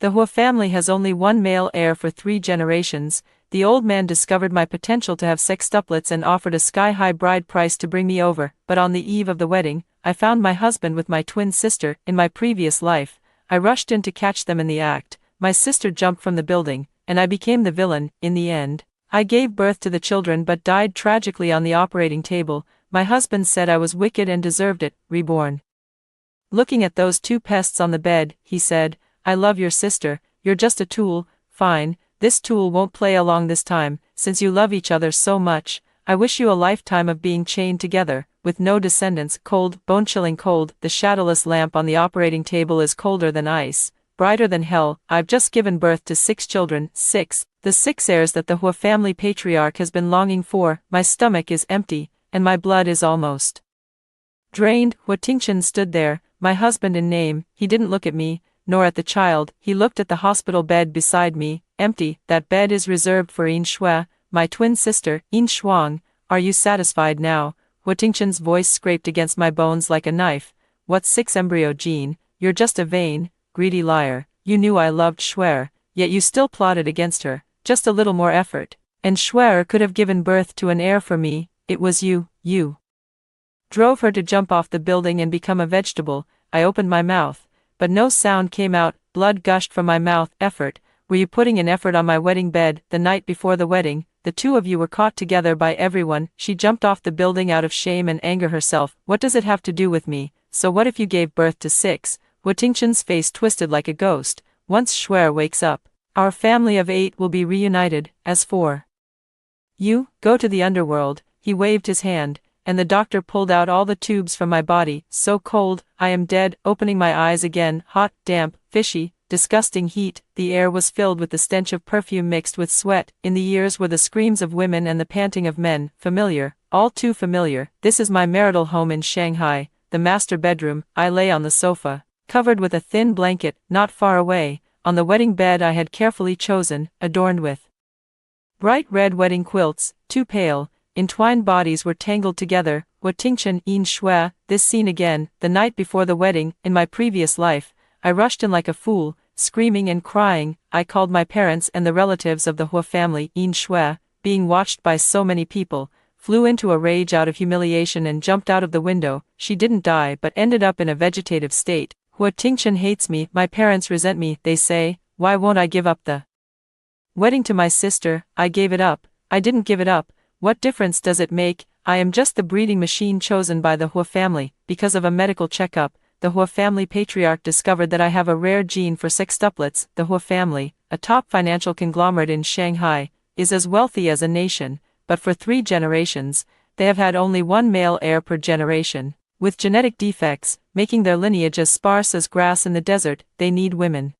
The Hua family has only one male heir for 3 generations. The old man discovered my potential to have sextuplets and offered a sky-high bride price to bring me over, but on the eve of the wedding, I found my husband with my twin sister. In my previous life, I rushed in to catch them in the act. My sister jumped from the building, and I became the villain. In the end, I gave birth to the children but died tragically on the operating table. My husband said I was wicked and deserved it. Reborn. Looking at those 2 pests on the bed, he said, "I love your sister, you're just a tool." Fine, this tool won't play along this time. Since you love each other so much, I wish you a lifetime of being chained together, with no descendants. Cold, bone-chilling cold. The shadowless lamp on the operating table is colder than ice, brighter than hell. I've just given birth to 6 children, 6, the 6 heirs that the Hua family patriarch has been longing for. My stomach is empty, and my blood is almost drained. Hua Tingchen stood there, my husband in name. He didn't look at me, nor at the child. He looked at the hospital bed beside me, empty. That bed is reserved for Yin Shui, my twin sister. Yin Shuang, are you satisfied now? Hua Tingchen's voice scraped against my bones like a knife. What 6 embryo gene? You're just a vain, greedy liar. You knew I loved Shuer, yet you still plotted against her. Just a little more effort, and Shuer could have given birth to an heir for me. It was you drove her to jump off the building and become a vegetable. I opened my mouth, but no sound came out. Blood gushed from my mouth. Effort? Were you putting in effort on my wedding bed? The night before the wedding, the 2 of you were caught together by everyone. She jumped off the building out of shame and anger herself. What does it have to do with me? So what if you gave birth to 6? Hua Tingchen's face twisted like a ghost. Once Shuer wakes up, our family of 8 will be reunited. As for you, go to the underworld. He waved his hand, and the doctor pulled out all the tubes from my body. So cold, I am dead. Opening my eyes again, hot, damp, fishy, disgusting heat. The air was filled with the stench of perfume mixed with sweat. In the ears were the screams of women and the panting of men. Familiar, all too familiar. This is my marital home in Shanghai, the master bedroom. I lay on the sofa, covered with a thin blanket. Not far away, on the wedding bed I had carefully chosen, adorned with bright red wedding quilts, 2 pale, entwined bodies were tangled together. Hua Tingchen, Yin Shui. This scene again, the night before the wedding. In my previous life, I rushed in like a fool, screaming and crying. I called my parents and the relatives of the Hua family. Yin Shui, being watched by so many people, flew into a rage out of humiliation and jumped out of the window. She didn't die but ended up in a vegetative state. Hua Tingchen hates me. My parents resent me. They say, why won't I give up the wedding to my sister? I gave it up. I didn't give it up. What difference does it make? I am just the breeding machine chosen by the Hua family. Because of a medical checkup, the Hua family patriarch discovered that I have a rare gene for sextuplets. The Hua family, a top financial conglomerate in Shanghai, is as wealthy as a nation, but for 3 generations, they have had only 1 male heir per generation. With genetic defects, making their lineage as sparse as grass in the desert, they need women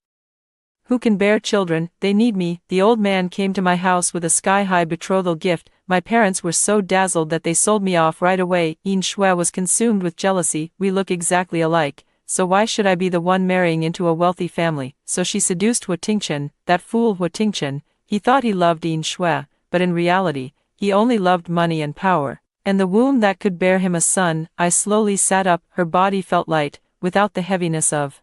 who can bear children. They need me. The old man came to my house with a sky-high betrothal gift. My parents were so dazzled that they sold me off right away. Yin Shui was consumed with jealousy. We look exactly alike, so why should I be the one marrying into a wealthy family? So she seduced Hua Tingchen, that fool Hua Tingchen. He thought he loved Yin Shui, but in reality, he only loved money and power, and the womb that could bear him a son. I slowly sat up. Her body felt light, without the heaviness of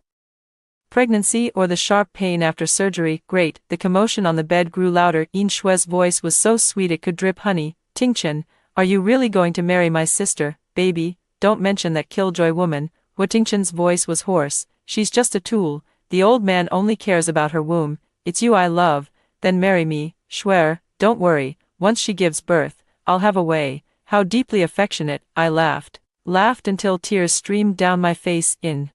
pregnancy or the sharp pain after surgery. Great. The commotion on the bed grew louder. Yin Shui's voice was so sweet it could drip honey. Tingchen, are you really going to marry my sister? Baby, don't mention that killjoy woman. Hua Tingchen's voice was hoarse. She's just a tool. The old man only cares about her womb. It's you I love. Then marry me. Shuer, don't worry. Once she gives birth, I'll have a way. How deeply affectionate. I laughed until tears streamed down my face. In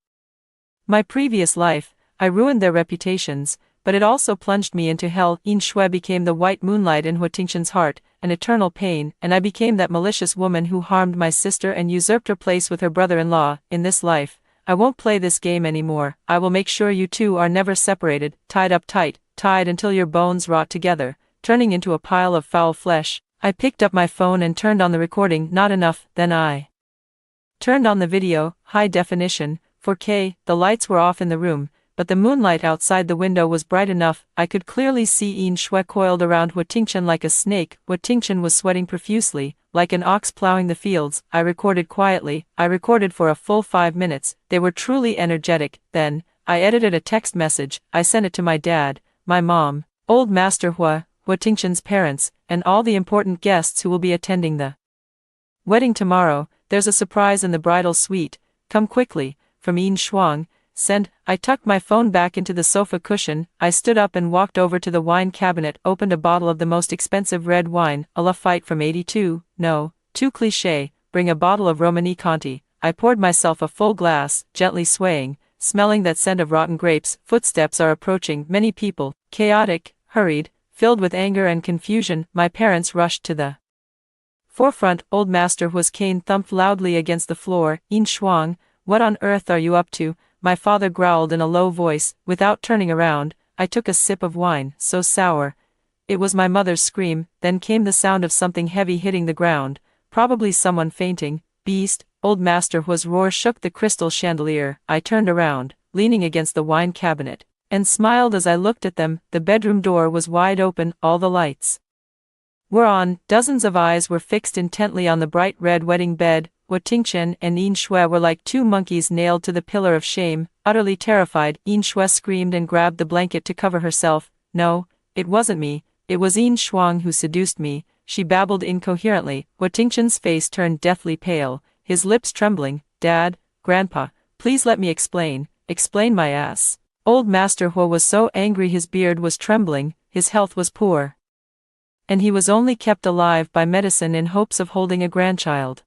my previous life, I ruined their reputations, but it also plunged me into hell. Yin Shui became the white moonlight in Hua Tingchen's heart, an eternal pain, and I became that malicious woman who harmed my sister and usurped her place with her brother-in-law. In this life, I won't play this game anymore. I will make sure you 2 are never separated, tied up tight, tied until your bones rot together, turning into a pile of foul flesh. I picked up my phone and turned on the recording. Not enough. Then I turned on the video, high definition, 4K. The lights were off in the room, but the moonlight outside the window was bright enough. I could clearly see Yin Shui coiled around Hua Tingchen like a snake. Hua Tingchen was sweating profusely, like an ox plowing the fields. I recorded quietly. I recorded for a full 5 minutes. They were truly energetic. Then, I edited a text message. I sent it to my dad, my mom, old Master Hua Tingchen's parents, and all the important guests who will be attending the wedding tomorrow. There's a surprise in the bridal suite. Come quickly, from Yin Shuang. Send. I tucked my phone back into the sofa cushion. I stood up and walked over to the wine cabinet, opened a bottle of the most expensive red wine, a Lafite from 82. No, too cliché. Bring a bottle of Romani Conti. I poured myself a full glass, gently swaying, smelling that scent of rotten grapes. Footsteps are approaching. Many people, chaotic, hurried, filled with anger and confusion. My parents rushed to the forefront. Old Master Hua's cane thumped loudly against the floor. Yin Shuang, what on earth are you up to? My father growled in a low voice. Without turning around, I took a sip of wine, so sour. It was my mother's scream. Then came the sound of something heavy hitting the ground, probably someone fainting. Beast! Old Master Hua's roar shook the crystal chandelier. I turned around, leaning against the wine cabinet, and smiled as I looked at them. The bedroom door was wide open, all the lights were on. Dozens of eyes were fixed intently on the bright red wedding bed. Tingchen and Yin Shui were like two monkeys nailed to the pillar of shame. Utterly terrified, Yin Shui screamed and grabbed the blanket to cover herself. No, it wasn't me. It was Yin Shuang who seduced me, she babbled incoherently. Tingchen's face turned deathly pale, his lips trembling. Dad, Grandpa, please let me explain. Explain my ass. Old Master Hua was so angry his beard was trembling, his health was poor, and he was only kept alive by medicine in hopes of holding a grandchild.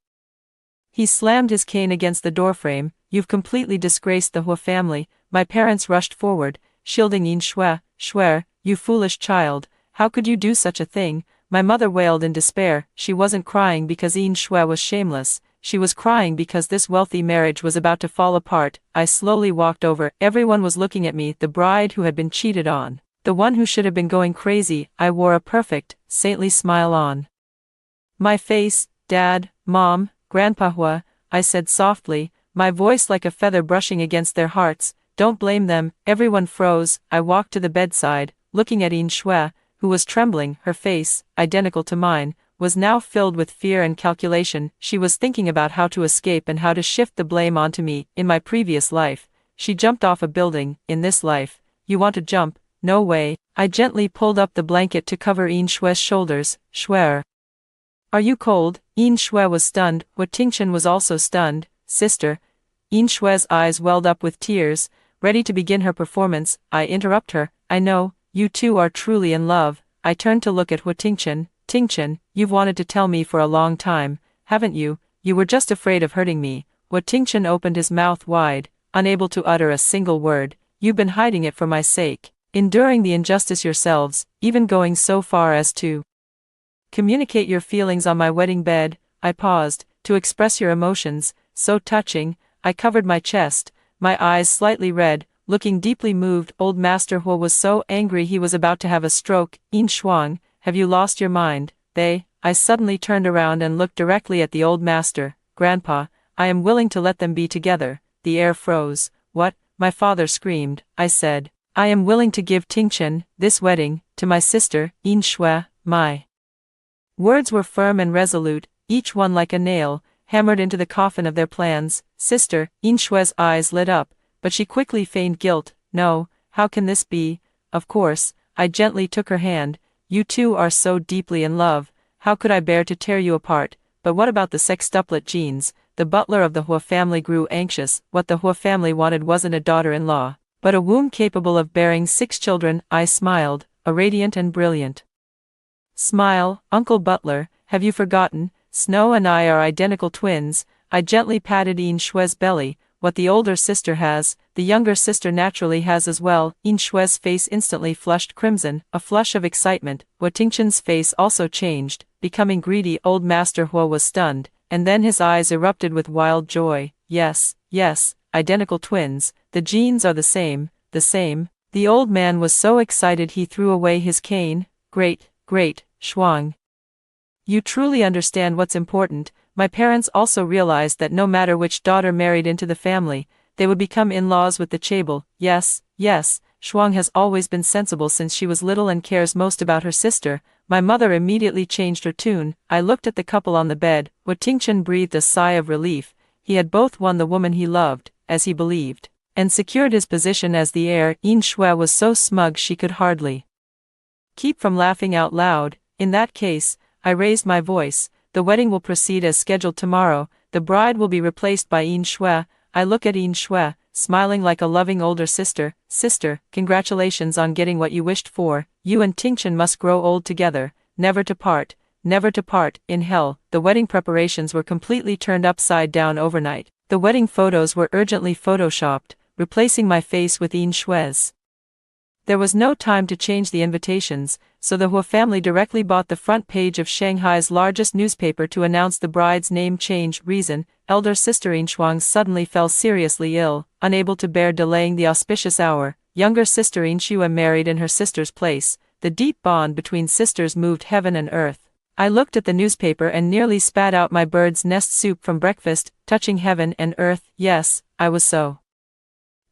He slammed his cane against the doorframe. You've completely disgraced the Hua family. My parents rushed forward, shielding Yin Shui. Shui, you foolish child, how could you do such a thing? My mother wailed in despair. She wasn't crying because Yin Shui was shameless, she was crying because this wealthy marriage was about to fall apart. I slowly walked over. Everyone was looking at me, the bride who had been cheated on, the one who should have been going crazy. I wore a perfect, saintly smile on my face. Dad, Mom, Grandpa Hua, I said softly, my voice like a feather brushing against their hearts, don't blame them. Everyone froze. I walked to the bedside, looking at Yin Shui, who was trembling. Her face, identical to mine, was now filled with fear and calculation. She was thinking about how to escape and how to shift the blame onto me. In my previous life, she jumped off a building. In this life, you want to jump? No way. I gently pulled up the blanket to cover Yin Shui's shoulders. Shui, are you cold? Yin Shui was stunned. Tingchen was also stunned. Sister. Yin Shui's eyes welled up with tears, ready to begin her performance. I interrupt her. I know, you two are truly in love. I turned to look at Tingchen. Tingchen, you've wanted to tell me for a long time, haven't you? You were just afraid of hurting me. Tingchen opened his mouth wide, unable to utter a single word. You've been hiding it for my sake, enduring the injustice yourselves, even going so far as to communicate your feelings on my wedding bed. I paused, to express your emotions, so touching. I covered my chest, my eyes slightly red, looking deeply moved. Old Master Hua was so angry he was about to have a stroke. Yin Shuang, have you lost your mind? I suddenly turned around and looked directly at the old master. Grandpa, I am willing to let them be together. The air froze. What? My father screamed. I said, I am willing to give Tingchen, this wedding, to my sister, Yin Shui. My words were firm and resolute, each one like a nail, hammered into the coffin of their plans. Sister. Yin Shui's eyes lit up, but she quickly feigned guilt. No, how can this be? Of course. I gently took her hand. You two are so deeply in love, how could I bear to tear you apart? But what about the sextuplet genes? The butler of the Hua family grew anxious. What the Hua family wanted wasn't a daughter-in-law, but a womb capable of bearing 6 children. I smiled, a radiant and brilliant smile. Uncle Butler, have you forgotten? Snow and I are identical twins. I gently patted Yin Shui's belly. What the older sister has, the younger sister naturally has as well. Yin Shui's face instantly flushed crimson, a flush of excitement. Tingchen's face also changed, becoming greedy. Old Master Hua was stunned, and then his eyes erupted with wild joy. Yes, identical twins, the genes are the same. The old man was so excited he threw away his cane. Great, Shuang. You truly understand what's important. My parents also realized that no matter which daughter married into the family, they would become in-laws with the chaebol. Yes, Shuang has always been sensible since she was little and cares most about her sister. My mother immediately changed her tune. I looked at the couple on the bed. Tingchen breathed a sigh of relief. He had both won the woman he loved, as he believed, and secured his position as the heir. Yin Shui was so smug she could hardly keep from laughing out loud. In that case, I raised my voice, the wedding will proceed as scheduled tomorrow, the bride will be replaced by Yin Shui. I look at Yin Shui, smiling like a loving older sister. Sister, congratulations on getting what you wished for. You and Tingchen must grow old together, never to part, never to part. In hell, the wedding preparations were completely turned upside down overnight. The wedding photos were urgently photoshopped, replacing my face with Yin Shui's. There was no time to change the invitations, so the Hua family directly bought the front page of Shanghai's largest newspaper to announce the bride's name change. Reason: elder sister Yin Shuang suddenly fell seriously ill, unable to bear delaying the auspicious hour. Younger sister Yin Xue married in her sister's place. The deep bond between sisters moved heaven and earth. I looked at the newspaper and nearly spat out my bird's nest soup from breakfast, touching heaven and earth. Yes, I was so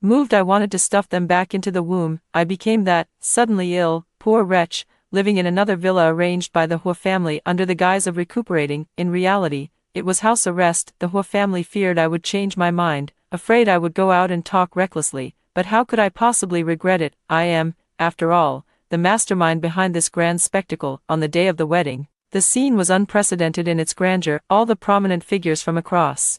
moved I wanted to stuff them back into the womb. I became that, suddenly ill, poor wretch, living in another villa arranged by the Hua family under the guise of recuperating. In reality, it was house arrest. The Hua family feared I would change my mind, afraid I would go out and talk recklessly, but how could I possibly regret it? I am, after all, the mastermind behind this grand spectacle. On the day of the wedding, the scene was unprecedented in its grandeur. All the prominent figures from across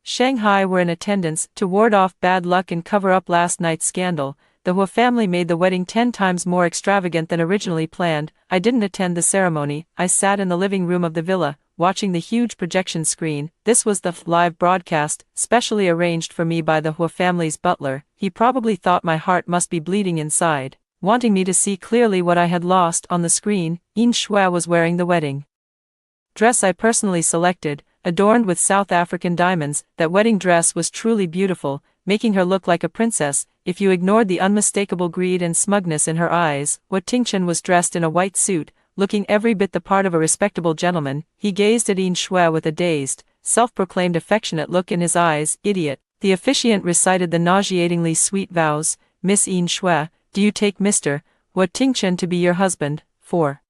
Shanghai were in attendance. To ward off bad luck and cover up last night's scandal, the Hua family made the wedding 10 times more extravagant than originally planned. I didn't attend the ceremony. I sat in the living room of the villa, watching the huge projection screen. This was the live broadcast, specially arranged for me by the Hua family's butler. He probably thought my heart must be bleeding inside, wanting me to see clearly what I had lost. On the screen, Yin Shui was wearing the wedding dress I personally selected, adorned with South African diamonds. That wedding dress was truly beautiful, making her look like a princess, if you ignored the unmistakable greed and smugness in her eyes. What Tingchen was dressed in a white suit, looking every bit the part of a respectable gentleman. He gazed at Yin Shui with a dazed, self-proclaimed affectionate look in his eyes. Idiot. The officiant recited the nauseatingly sweet vows. Miss Yin Shui, do you take Mr. Hua Tingchen to be your husband, for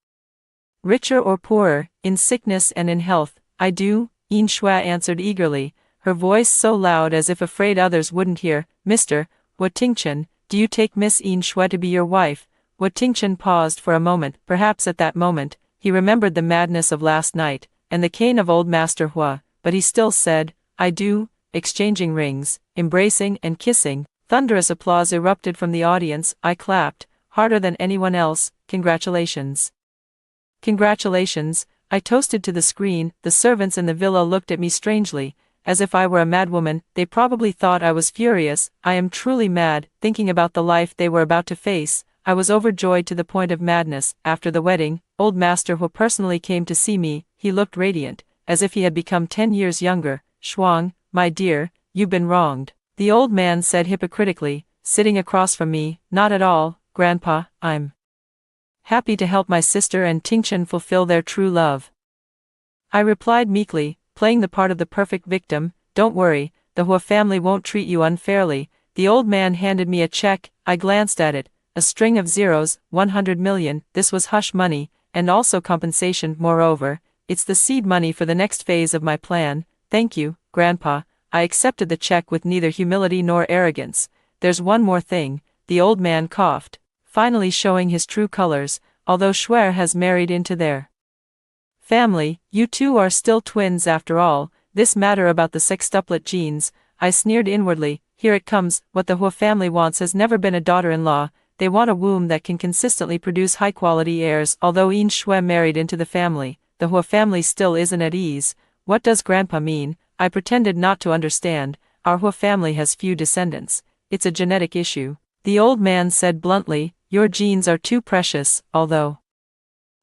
richer or poorer, in sickness and in health? I do, Yin Shui answered eagerly, her voice so loud as if afraid others wouldn't hear. Mr. Hua Tingchen, do you take Miss Yin Shui to be your wife? Hua Tingchen paused for a moment. Perhaps at that moment, he remembered the madness of last night, and the cane of old Master Hua, but he still said, I do, exchanging rings, embracing and kissing. Thunderous applause erupted from the audience. I clapped, harder than anyone else. Congratulations. Congratulations, I toasted to the screen. The servants in the villa looked at me strangely, as if I were a madwoman. They probably thought I was furious. I am truly mad, thinking about the life they were about to face. I was overjoyed to the point of madness. After the wedding, old Master Hu personally came to see me. He looked radiant, as if he had become 10 years younger. Shuang, my dear, you've been wronged, the old man said hypocritically, sitting across from me. Not at all, Grandpa, I'm happy to help my sister and Tingchen fulfill their true love. I replied meekly, playing the part of the perfect victim. Don't worry, the Hua family won't treat you unfairly. The old man handed me a check. I glanced at it, a string of zeros, 100 million. This was hush money, and also compensation. Moreover, it's the seed money for the next phase of my plan. Thank you, Grandpa. I accepted the check with neither humility nor arrogance. There's one more thing, the old man coughed, finally showing his true colors. Although Shuer has married into their family, you two are still twins after all. This matter about the sextuplet genes, I sneered inwardly. Here it comes. What the Hua family wants has never been a daughter-in-law. They want a womb that can consistently produce high-quality heirs. Although Yin Shui married into the family, the Hua family still isn't at ease. What does Grandpa mean? I pretended not to understand. Our Hua family has few descendants. It's a genetic issue, the old man said bluntly. Your genes are too precious, although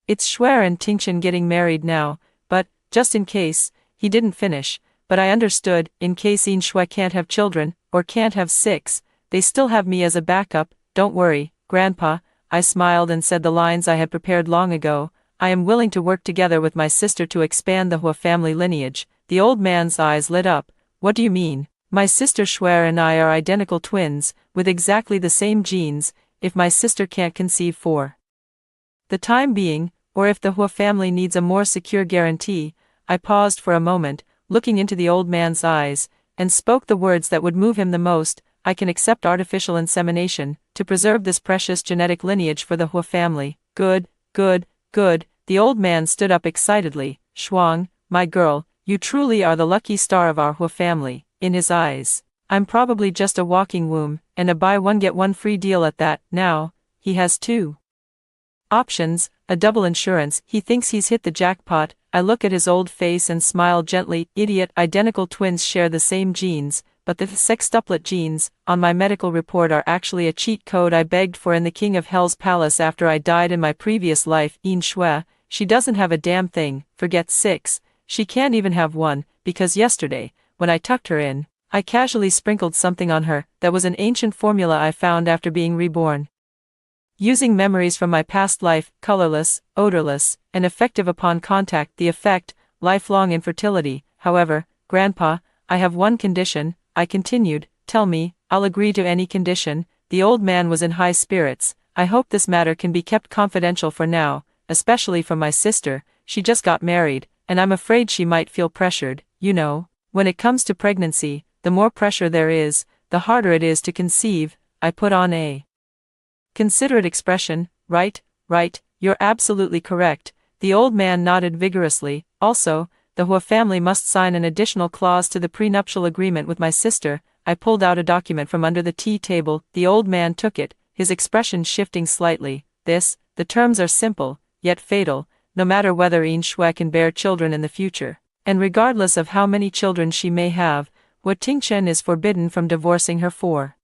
it's Shuer and Tingchen getting married now, but, just in case, he didn't finish, but I understood, in case Yin Shui can't have children, or can't have 6, they still have me as a backup. Don't worry, Grandpa, I smiled and said the lines I had prepared long ago. I am willing to work together with my sister to expand the Hua family lineage. The old man's eyes lit up. What do you mean? My sister Shuer and I are identical twins, with exactly the same genes. If my sister can't conceive for the time being, or if the Hua family needs a more secure guarantee. I paused for a moment, looking into the old man's eyes, and spoke the words that would move him the most. I can accept artificial insemination, to preserve this precious genetic lineage for the Hua family. Good, good, good. The old man stood up excitedly. Shuang, my girl, you truly are the lucky star of our Hua family. In his eyes, I'm probably just a walking womb, and a buy one get one free deal at that. Now, he has two options, a double insurance. He thinks he's hit the jackpot. I look at his old face and smile gently. Idiot, identical twins share the same genes, but the sextuplet genes on my medical report are actually a cheat code I begged for in the King of Hell's palace after I died in my previous life. Yin Shui, she doesn't have a damn thing, forget 6, she can't even have one, because yesterday, when I tucked her in, I casually sprinkled something on her that was an ancient formula I found after being reborn. Using memories from my past life, colorless, odorless, and effective upon contact. The effect, lifelong infertility. However, Grandpa, I have one condition, I continued. Tell me, I'll agree to any condition. The old man was in high spirits. I hope this matter can be kept confidential for now, especially from my sister. She just got married, and I'm afraid she might feel pressured. You know, when it comes to pregnancy, the more pressure there is, the harder it is to conceive. I put on a considerate expression. Right, you're absolutely correct. The old man nodded vigorously. Also, the Hua family must sign an additional clause to the prenuptial agreement with my sister. I pulled out a document from under the tea table. The old man took it, his expression shifting slightly. The terms are simple, yet fatal, no matter whether Yin Shui can bear children in the future, and regardless of how many children she may have, Hua Tingchen is forbidden from divorcing her for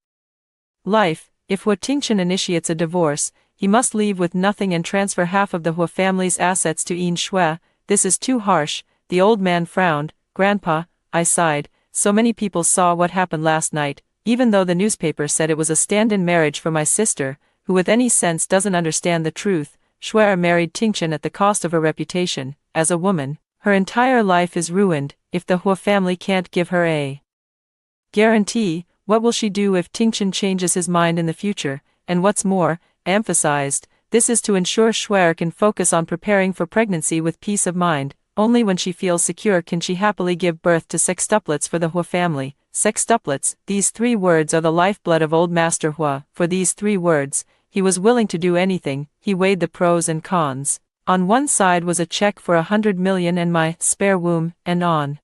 life. If Hua Tingchen initiates a divorce, he must leave with nothing and transfer half of the Hua family's assets to Yin Shui. This is too harsh. The old man frowned. Grandpa, I sighed, so many people saw what happened last night, even though the newspaper said it was a stand-in marriage for my sister, who with any sense doesn't understand the truth. Shui married Tingchen at the cost of her reputation. As a woman, her entire life is ruined. If the Hua family can't give her a guarantee, what will she do if Tingchen changes his mind in the future? And what's more, emphasized, this is to ensure Shui can focus on preparing for pregnancy with peace of mind. Only when she feels secure can she happily give birth to sextuplets for the Hua family. Sextuplets, these 3 words are the lifeblood of old Master Hua. For these 3 words, he was willing to do anything. He weighed the pros and cons. On one side was a check for 100 million and my spare womb, and on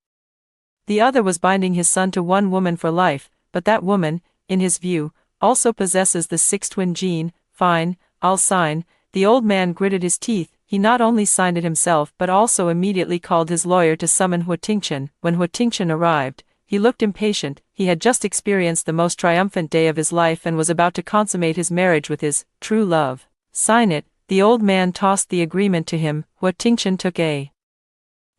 the other was binding his son to one woman for life. But that woman, in his view, also possesses the 6 twin gene. Fine, I'll sign. The old man gritted his teeth. He not only signed it himself but also immediately called his lawyer to summon Hua Tingchen. When Hua Tingchen arrived, he looked impatient. He had just experienced the most triumphant day of his life and was about to consummate his marriage with his true love. Sign it. The old man tossed the agreement to him. Hua Tingchen took a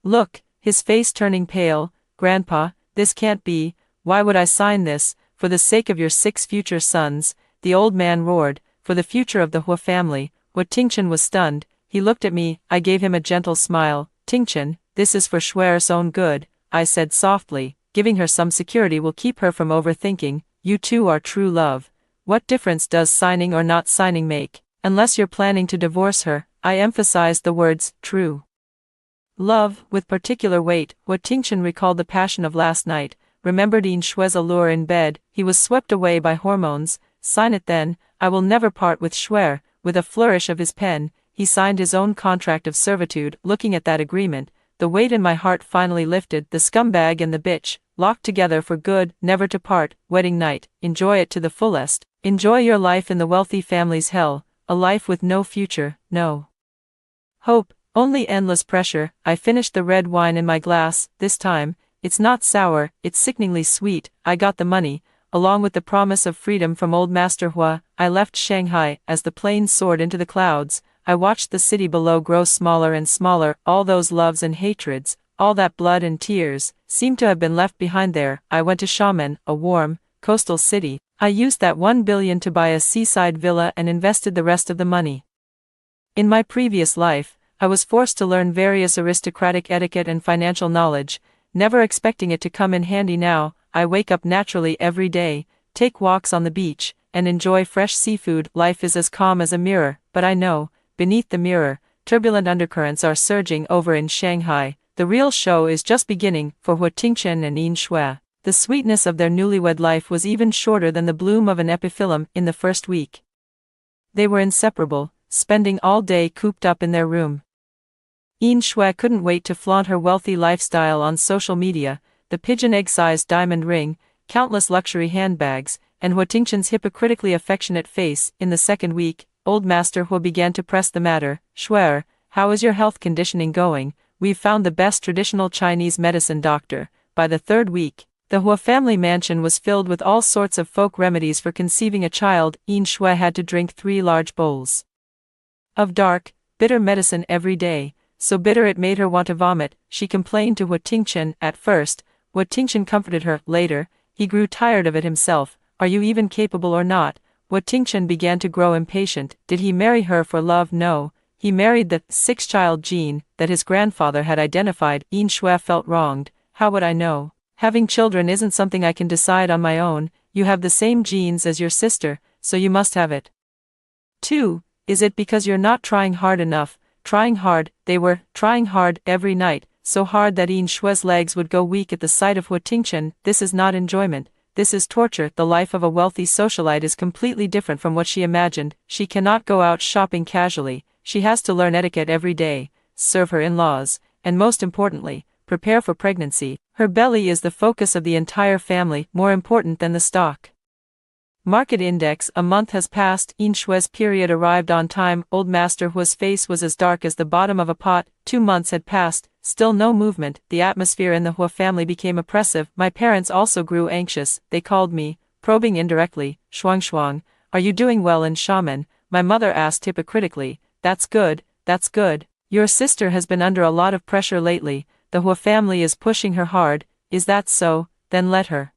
look, his face turning pale. Grandpa, this can't be. Why would I sign this? For the sake of your 6 future sons, the old man roared. For the future of the Hua family. Hua Tingchen was stunned. He looked at me. I gave him a gentle smile. Tingchen, this is for Shui's own good, I said softly. Giving her some security will keep her from overthinking. You two are true love. What difference does signing or not signing make? Unless you're planning to divorce her. I emphasized the words, true love, with particular weight. Hua Tingchen recalled the passion of last night, remembered Yin Shui's allure in bed. He was swept away by hormones. Sign it then. I will never part with Shui. With a flourish of his pen, he signed his own contract of servitude. Looking at that agreement, the weight in my heart finally lifted. The scumbag and the bitch, locked together for good, never to part. Wedding night, enjoy it to the fullest. Enjoy your life in the wealthy family's hell, a life with no future, no hope, only endless pressure. I finished the red wine in my glass. This time, it's not sour, it's sickeningly sweet. I got the money, along with the promise of freedom from old Master Hua. I left Shanghai. As the plane soared into the clouds, I watched the city below grow smaller and smaller. All those loves and hatreds, all that blood and tears, seemed to have been left behind there. I went to Xiamen, a warm, coastal city. I used that 1 billion to buy a seaside villa and invested the rest of the money. In my previous life, I was forced to learn various aristocratic etiquette and financial knowledge, never expecting it to come in handy now. I wake up naturally every day, take walks on the beach, and enjoy fresh seafood. Life is as calm as a mirror, but I know, beneath the mirror, turbulent undercurrents are surging over in Shanghai. The real show is just beginning for Hua Tingchen and Yin Shui. The The sweetness of their newlywed life was even shorter than the bloom of an epiphyllum in the first week. They were inseparable, spending all day cooped up in their room. Yin Shui couldn't wait to flaunt her wealthy lifestyle on social media, the pigeon egg-sized diamond ring, countless luxury handbags, and Hua Tingchen's hypocritically affectionate face. In the second week, old Master Hua began to press the matter. Shuer, how is your health conditioning going? We've found the best traditional Chinese medicine doctor. By the third week, the Hua family mansion was filled with all sorts of folk remedies for conceiving a child. Yin Shui had to drink 3 large bowls of dark, bitter medicine every day, so bitter it made her want to vomit. She complained to Hua Tingchen. At first, Hua Tingchen comforted her. Later, he grew tired of it himself. Are you even capable or not? Hua Tingchen began to grow impatient. Did he marry her for love? No, he married the 6-child gene that his grandfather had identified. Yin Shui felt wronged. How would I know? Having children isn't something I can decide on my own. You have the same genes as your sister, so you must have it. 2. Is it because you're not trying hard enough? Trying hard, they were trying hard every night, so hard that Yin Shui's legs would go weak at the sight of Hua Tingchen. This is not enjoyment, this is torture. The life of a wealthy socialite is completely different from what she imagined. She cannot go out shopping casually, she has to learn etiquette every day, serve her in-laws, and most importantly, prepare for pregnancy. Her belly is the focus of the entire family, more important than the stock market index. A month has passed. Yin Shui's period arrived on time. Old Master Hua's face was as dark as the bottom of a pot. 2 months had passed, still no movement. The atmosphere in the Hua family became oppressive. My parents also grew anxious. They called me, probing indirectly. Shuang, are you doing well in shaman? My mother asked hypocritically. That's good, that's good. Your sister has been under a lot of pressure lately. The Hua family is pushing her hard. Is that so? Then let her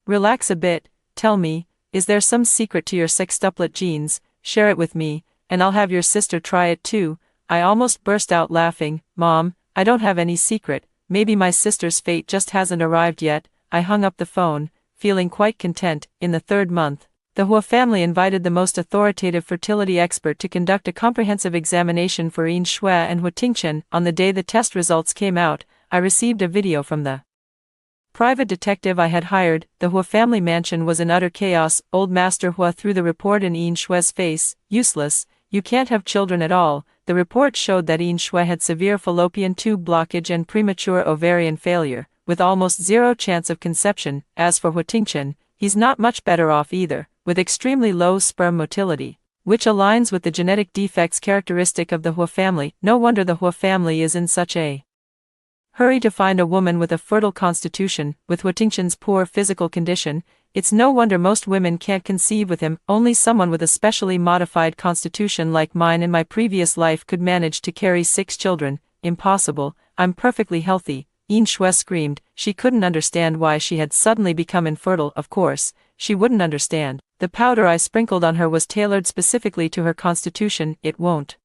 relax a bit. Tell me, is there some secret to your sextuplet genes? Share it with me, and I'll have your sister try it too. I almost burst out laughing. Mom, I don't have any secret. Maybe my sister's fate just hasn't arrived yet. I hung up the phone, feeling quite content. In the 3rd month, the Hua family invited the most authoritative fertility expert to conduct a comprehensive examination for Yin Shui and Hua Tingchen. On the day the test results came out, I received a video from the private detective I had hired. The Hua family mansion was in utter chaos. Old Master Hua threw the report in Yin Shui's face. Useless, you can't have children at all. The report showed that Yin Shui had severe fallopian tube blockage and premature ovarian failure, with almost 0 chance of conception. As for Hua Tingchen, he's not much better off either, with extremely low sperm motility, which aligns with the genetic defects characteristic of the Hua family. No wonder the Hua family is in such a hurry to find a woman with a fertile constitution. With Hua Tingchen's poor physical condition, it's no wonder most women can't conceive with him. Only someone with a specially modified constitution like mine in my previous life could manage to carry 6 children. Impossible, I'm perfectly healthy. Yin Shui screamed. She couldn't understand why she had suddenly become infertile. Of course, she wouldn't understand. The powder I sprinkled on her was tailored specifically to her constitution. It won't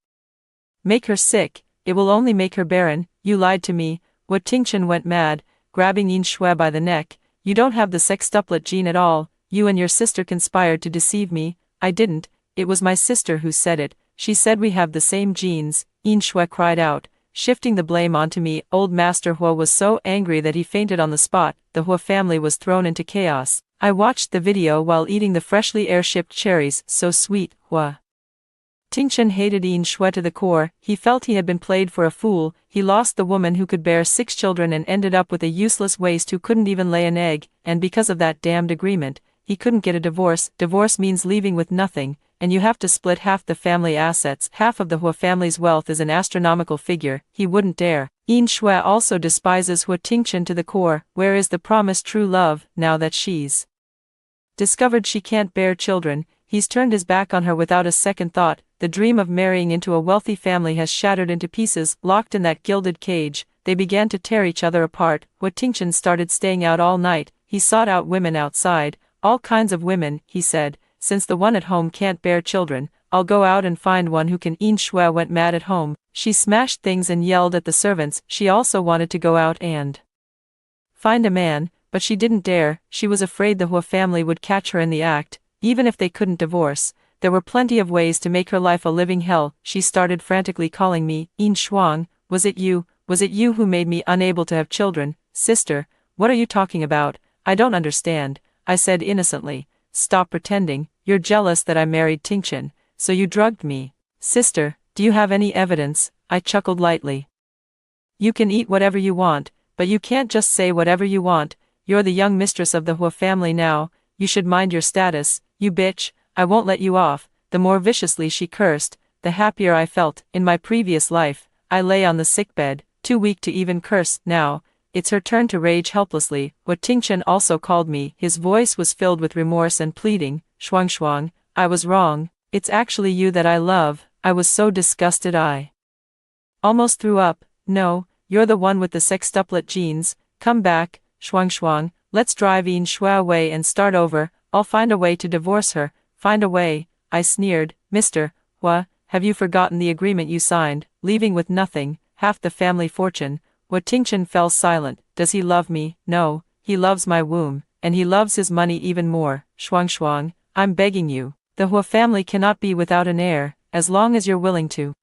make her sick, it will only make her barren. You lied to me. Hua Tingchen went mad, grabbing Yin Shui by the neck. You don't have the sextuplet gene at all. You and your sister conspired to deceive me. I didn't, it was my sister who said it. She said we have the same genes. Yin Shui cried out, shifting the blame onto me. Old Master Hua was so angry that he fainted on the spot. The Hua family was thrown into chaos. I watched the video while eating the freshly air-shipped cherries. So sweet. Hua Tingchen hated Yin Shui to the core. He felt he had been played for a fool. He lost the woman who could bear 6 children and ended up with a useless waste who couldn't even lay an egg, and because of that damned agreement, he couldn't get a divorce. Divorce means leaving with nothing, and you have to split half the family assets. Half of the Hua family's wealth is an astronomical figure. He wouldn't dare. Yin Shui also despises Hua Tingchen to the core. Where is the promised true love, now that she's discovered she can't bear children? He's turned his back on her without a second thought. The dream of marrying into a wealthy family has shattered into pieces. Locked in that gilded cage, they began to tear each other apart. Hua Tingchen started staying out all night. He sought out women outside, all kinds of women. He said, since the one at home can't bear children, I'll go out and find one who can. Yin Shui went mad at home. She smashed things and yelled at the servants. She also wanted to go out and find a man, but she didn't dare. She was afraid the Hua family would catch her in the act. Even if they couldn't divorce, there were plenty of ways to make her life a living hell. She started frantically calling me. Yin Shuang, was it you? Was it you who made me unable to have children? Sister, what are you talking about? I don't understand, I said innocently. Stop pretending, you're jealous that I married Tingchen, so you drugged me. Sister, do you have any evidence? I chuckled lightly. You can eat whatever you want, but you can't just say whatever you want. You're the young mistress of the Hua family now, you should mind your status, you bitch, I won't let you off. The more viciously she cursed, the happier I felt. In my previous life, I lay on the sickbed, too weak to even curse. Now, it's her turn to rage helplessly. What Tingchen also called me. His voice was filled with remorse and pleading. Shuang, I was wrong. It's actually you that I love. I was so disgusted I almost threw up. No, you're the one with the sextuplet genes. Come back, Shuang, let's drive Yin Shui away and start over. I'll find a way to divorce her. Find a way, I sneered. Mr. Hua, have you forgotten the agreement you signed, leaving with nothing, half the family fortune? What Tingchen fell silent. Does he love me? No, he loves my womb, and he loves his money even more. Shuang, I'm begging you. The Hua family cannot be without an heir, as long as you're willing to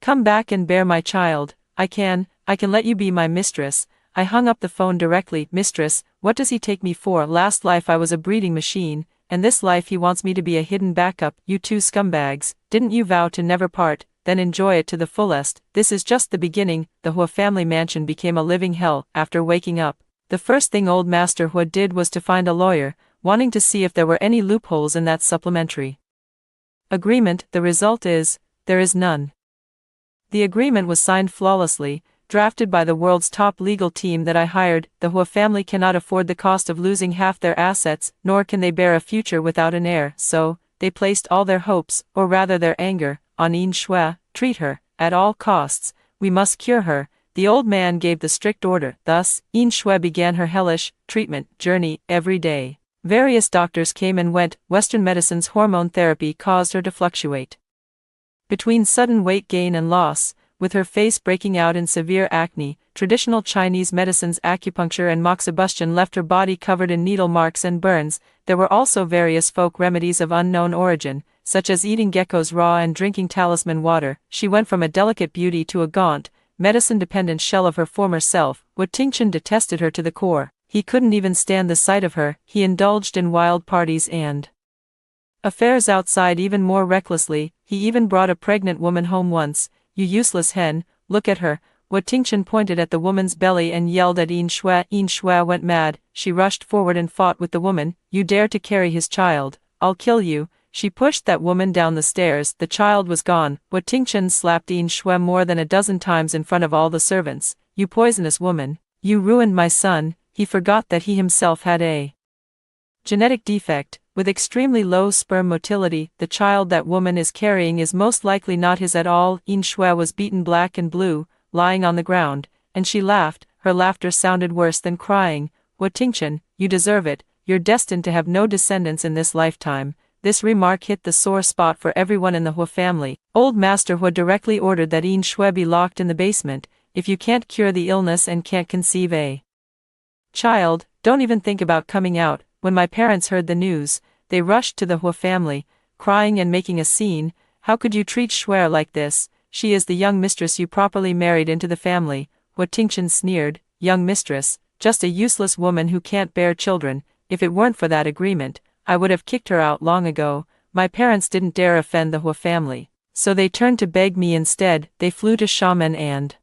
come back and bear my child. I can let you be my mistress. I hung up the phone directly. Mistress, what does he take me for? Last life I was a breeding machine, and this life he wants me to be a hidden backup. You two scumbags, didn't you vow to never part? Then enjoy it to the fullest. This is just the beginning. The Hua family mansion became a living hell. After waking up, the first thing old Master Hua did was to find a lawyer, wanting to see if there were any loopholes in that supplementary agreement. The result is, there is none. The agreement was signed flawlessly, drafted by the world's top legal team that I hired. The Hua family cannot afford the cost of losing half their assets, nor can they bear a future without an heir, so they placed all their hopes, or rather their anger, on Yin Shui. Treat her, at all costs. We must cure her. The old man gave the strict order. Thus, Yin Shui began her hellish treatment journey every day. Various doctors came and went. Western medicine's hormone therapy caused her to fluctuate between sudden weight gain and loss, with her face breaking out in severe acne. Traditional Chinese medicine's acupuncture and moxibustion left her body covered in needle marks and burns. There were also various folk remedies of unknown origin, such as eating geckos raw and drinking talisman water. She went from a delicate beauty to a gaunt, medicine-dependent shell of her former self. What Tingchen detested her to the core. He couldn't even stand the sight of her. He indulged in wild parties and affairs outside even more recklessly. He even brought a pregnant woman home once. You useless hen, look at her. What Tingchen pointed at the woman's belly and yelled at Yin Shui. Yin Shui went mad. She rushed forward and fought with the woman. You dare to carry his child, I'll kill you. She pushed that woman down the stairs. The child was gone. What Tingchen slapped Yin Shui more than a dozen times in front of all the servants. You poisonous woman. You ruined my son. He forgot that he himself had a genetic defect, with extremely low sperm motility. The child that woman is carrying is most likely not his at all. Yin Shui was beaten black and blue, lying on the ground, and she laughed. Her laughter sounded worse than crying. What Tingchen, you deserve it. You're destined to have no descendants in this lifetime. This remark hit the sore spot for everyone in the Hua family. Old Master Hua directly ordered that Yin Shui be locked in the basement. If you can't cure the illness and can't conceive a child, don't even think about coming out. When my parents heard the news, they rushed to the Hua family, crying and making a scene. How could you treat Shui like this? She is the young mistress you properly married into the family. What Tingchen sneered. Young mistress, just a useless woman who can't bear children. If it weren't for that agreement, I would have kicked her out long ago. My parents didn't dare offend the Hua family, so they turned to beg me instead. They flew to Xiamen and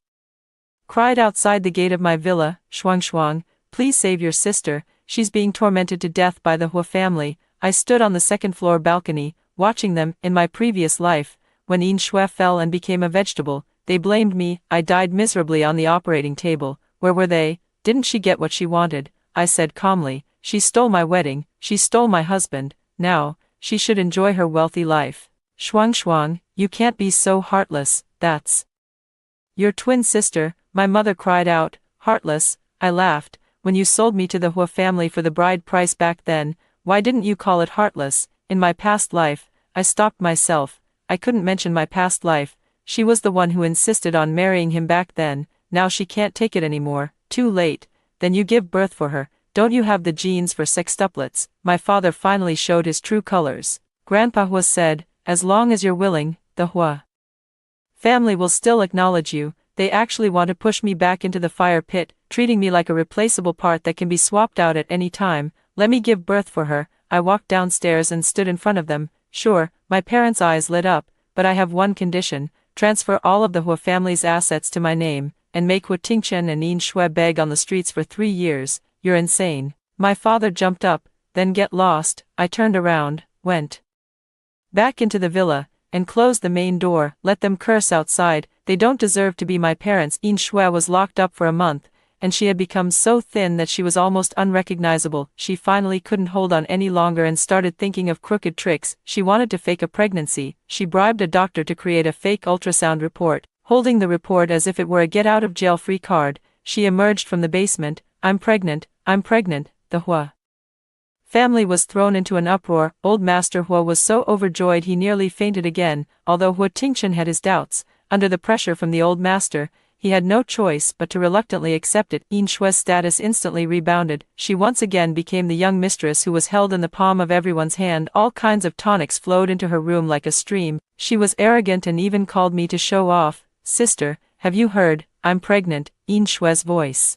cried outside the gate of my villa. Shuang, please save your sister. She's being tormented to death by the Hua family. I stood on the second-floor balcony, watching them. In my previous life, when Yin Shui fell and became a vegetable, they blamed me. I died miserably on the operating table. Where were they? Didn't she get what she wanted? I said calmly. She stole my wedding. She stole my husband. Now, she should enjoy her wealthy life. Shuang, you can't be so heartless. That's your twin sister. My mother cried out. Heartless? I laughed. When you sold me to the Hua family for the bride price back then, why didn't you call it heartless? In my past life, I stopped myself. I couldn't mention my past life. She was the one who insisted on marrying him back then. Now she can't take it anymore. Too late. Then you give birth for her. Don't you have the genes for sextuplets? My father finally showed his true colors. Grandpa Hua said, as long as you're willing, the Hua family will still acknowledge you. They actually want to push me back into the fire pit. treating me like a replaceable part that can be swapped out at any time. Let me give birth for her. I walked downstairs and stood in front of them. Sure, my parents' eyes lit up, but I have one condition: transfer all of the Hua family's assets to my name, and make Hua Tingchen and Yin Shui beg on the streets for 3 years. You're insane. My father jumped up. Then get lost. I turned around, went back into the villa, and closed the main door. Let them curse outside. They don't deserve to be my parents. Yin Shui was locked up for a month, and she had become so thin that she was almost unrecognizable. She finally couldn't hold on any longer and started thinking of crooked tricks. She wanted to fake a pregnancy. She bribed a doctor to create a fake ultrasound report. Holding the report as if it were a get-out-of-jail-free card, she emerged from the basement. I'm pregnant. The Hua family was thrown into an uproar. Old Master Hua was so overjoyed he nearly fainted again. Although Hua Tingchen had his doubts, under the pressure from the old master, he had no choice but to reluctantly accept it. Yin Shui's status instantly rebounded. She once again became the young mistress who was held in the palm of everyone's hand. All kinds of tonics flowed into her room like a stream. She was arrogant and even called me to show off. Sister, have you heard? I'm pregnant. Yin Shui's voice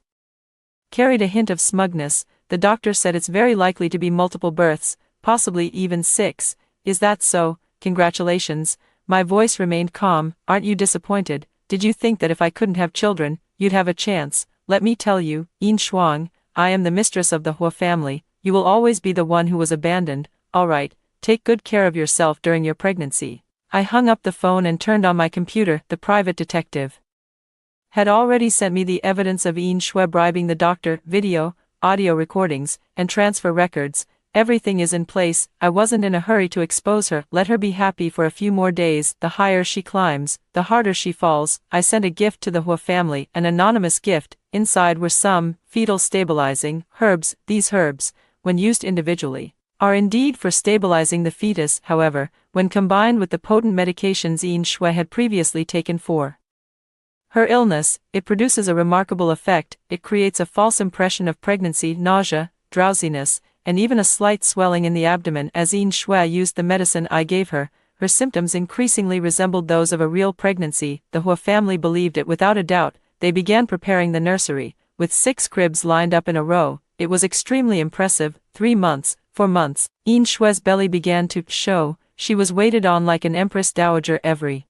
carried a hint of smugness. The doctor said it's very likely to be multiple births, possibly even 6. Is that so? Congratulations. My voice remained calm. Aren't you disappointed? Did you think that if I couldn't have children, you'd have a chance? Let me tell you, Yin Shuang, I am the mistress of the Hua family. You will always be the one who was abandoned. All right, take good care of yourself during your pregnancy. I hung up the phone and turned on my computer. The private detective had already sent me the evidence of Yin Shui bribing the doctor, video, audio recordings, and transfer records. Everything is in place. I wasn't in a hurry to expose her. Let her be happy for a few more days. The higher she climbs, the harder she falls. I sent a gift to the Hua family, an anonymous gift. Inside were some fetal stabilizing herbs. These herbs, when used individually, are indeed for stabilizing the fetus. However, when combined with the potent medications Yin Shui had previously taken for her illness, it produces a remarkable effect. It creates a false impression of pregnancy, nausea, drowsiness, and even a slight swelling in the abdomen. As Yin Shui used the medicine I gave her, her symptoms increasingly resembled those of a real pregnancy. The Hua family believed it without a doubt. They began preparing the nursery, with 6 cribs lined up in a row. It was extremely impressive. 3 months, 4 months, Yin Shui's belly began to show. She was waited on like an empress dowager every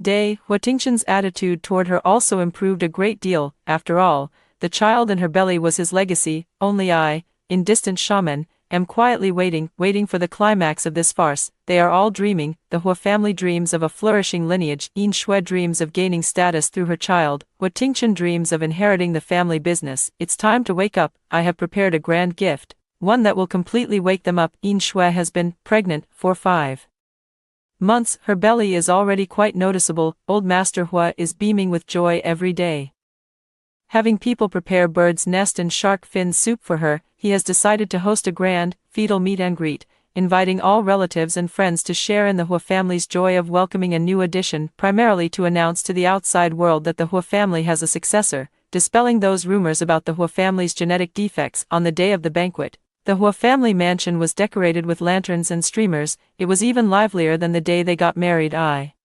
day. Hua Tingchen's attitude toward her also improved a great deal. After all, the child in her belly was his legacy. Only I, in distant shaman, am quietly waiting for the climax of this farce. They are all dreaming. The Hua family dreams of a flourishing lineage. Yin Shui dreams of gaining status through her child. Hua Tingchen dreams of inheriting the family business. It's time to wake up. I have prepared a grand gift, one that will completely wake them up. Yin Shui has been pregnant for 5 months. Her belly is already quite noticeable. Old Master Hua is beaming with joy every day. Having people prepare bird's nest and shark fin soup for her, he has decided to host a grand, fetal meet and greet, inviting all relatives and friends to share in the Hua family's joy of welcoming a new addition, primarily to announce to the outside world that the Hua family has a successor, dispelling those rumors about the Hua family's genetic defects. On the day of the banquet, the Hua family mansion was decorated with lanterns and streamers. It was even livelier than the day they got married. I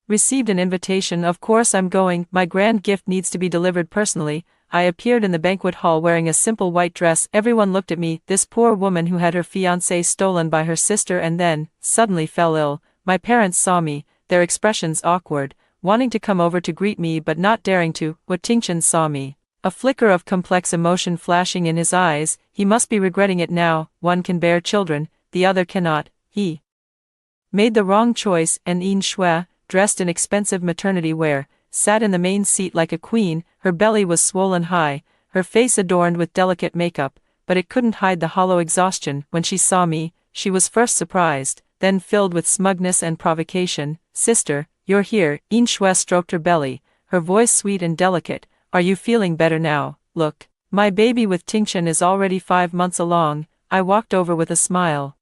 received an invitation. Of course I'm going. My grand gift needs to be delivered personally. I appeared in the banquet hall wearing a simple white dress. Everyone looked at me. This poor woman who had her fiancé stolen by her sister and then, suddenly fell ill. My parents saw me, their expressions awkward, wanting to come over to greet me but not daring to. Hua Tingchen saw me, a flicker of complex emotion flashing in his eyes. He must be regretting it now. One can bear children, the other cannot. He made the wrong choice. And Yin Shui, dressed in expensive maternity wear, sat in the main seat like a queen. Her belly was swollen high, her face adorned with delicate makeup, but it couldn't hide the hollow exhaustion. When she saw me, she was first surprised, then filled with smugness and provocation. Sister, you're here. Yin Shui stroked her belly, her voice sweet and delicate. Are you feeling better now? Look, my baby with Tingchen is already 5 months along. I walked over with a smile.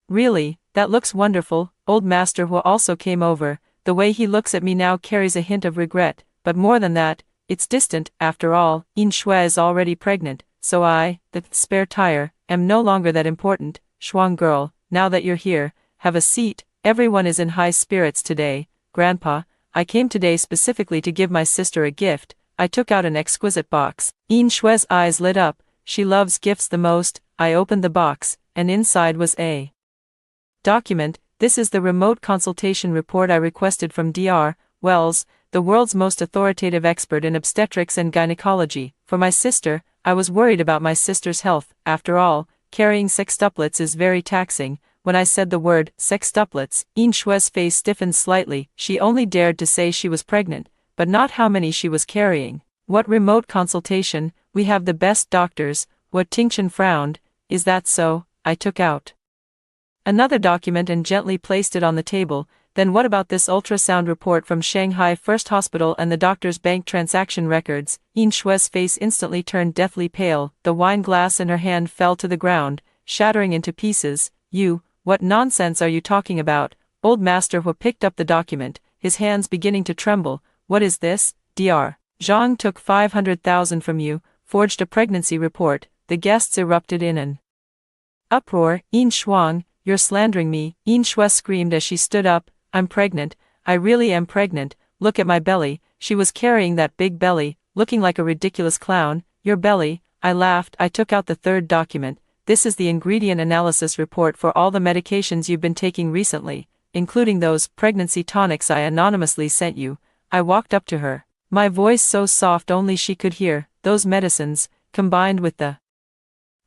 Really, that looks wonderful. Old Master Hua also came over. The way he looks at me now carries a hint of regret, but more than that, it's distant. After all, Yin Shui is already pregnant, so I, the spare tire, am no longer that important. Shuang girl, now that you're here, have a seat. Everyone is in high spirits today. Grandpa, I came today specifically to give my sister a gift. I took out an exquisite box. Yin Shue's eyes lit up. She loves gifts the most. I opened the box, and inside was a document. This is the remote consultation report I requested from Dr. Wells, the world's most authoritative expert in obstetrics and gynecology. For my sister, I was worried about my sister's health. After all, carrying sextuplets is very taxing. When I said the word sextuplets, Yin Shue's face stiffened slightly. She only dared to say she was pregnant, but not how many she was carrying. What remote consultation? We have the best doctors. What Tingchen frowned. Is that so? I took out another document and gently placed it on the table. Then what about this ultrasound report from Shanghai First Hospital and the doctor's bank transaction records? Yin Shue's face instantly turned deathly pale. The wine glass in her hand fell to the ground, shattering into pieces. What nonsense are you talking about? Old Master Hu picked up the document, his hands beginning to tremble. What is this? Dr. Zhang took 500,000 from you, forged a pregnancy report. The guests erupted in an uproar. Yin Shuang, you're slandering me. Yin Shue screamed as she stood up. I'm pregnant. I really am pregnant. Look at my belly. She was carrying that big belly, looking like a ridiculous clown. Your belly. I laughed. I took out the third document. This is the ingredient analysis report for all the medications you've been taking recently, including those pregnancy tonics I anonymously sent you. I walked up to her, my voice so soft only she could hear. Those medicines, combined with the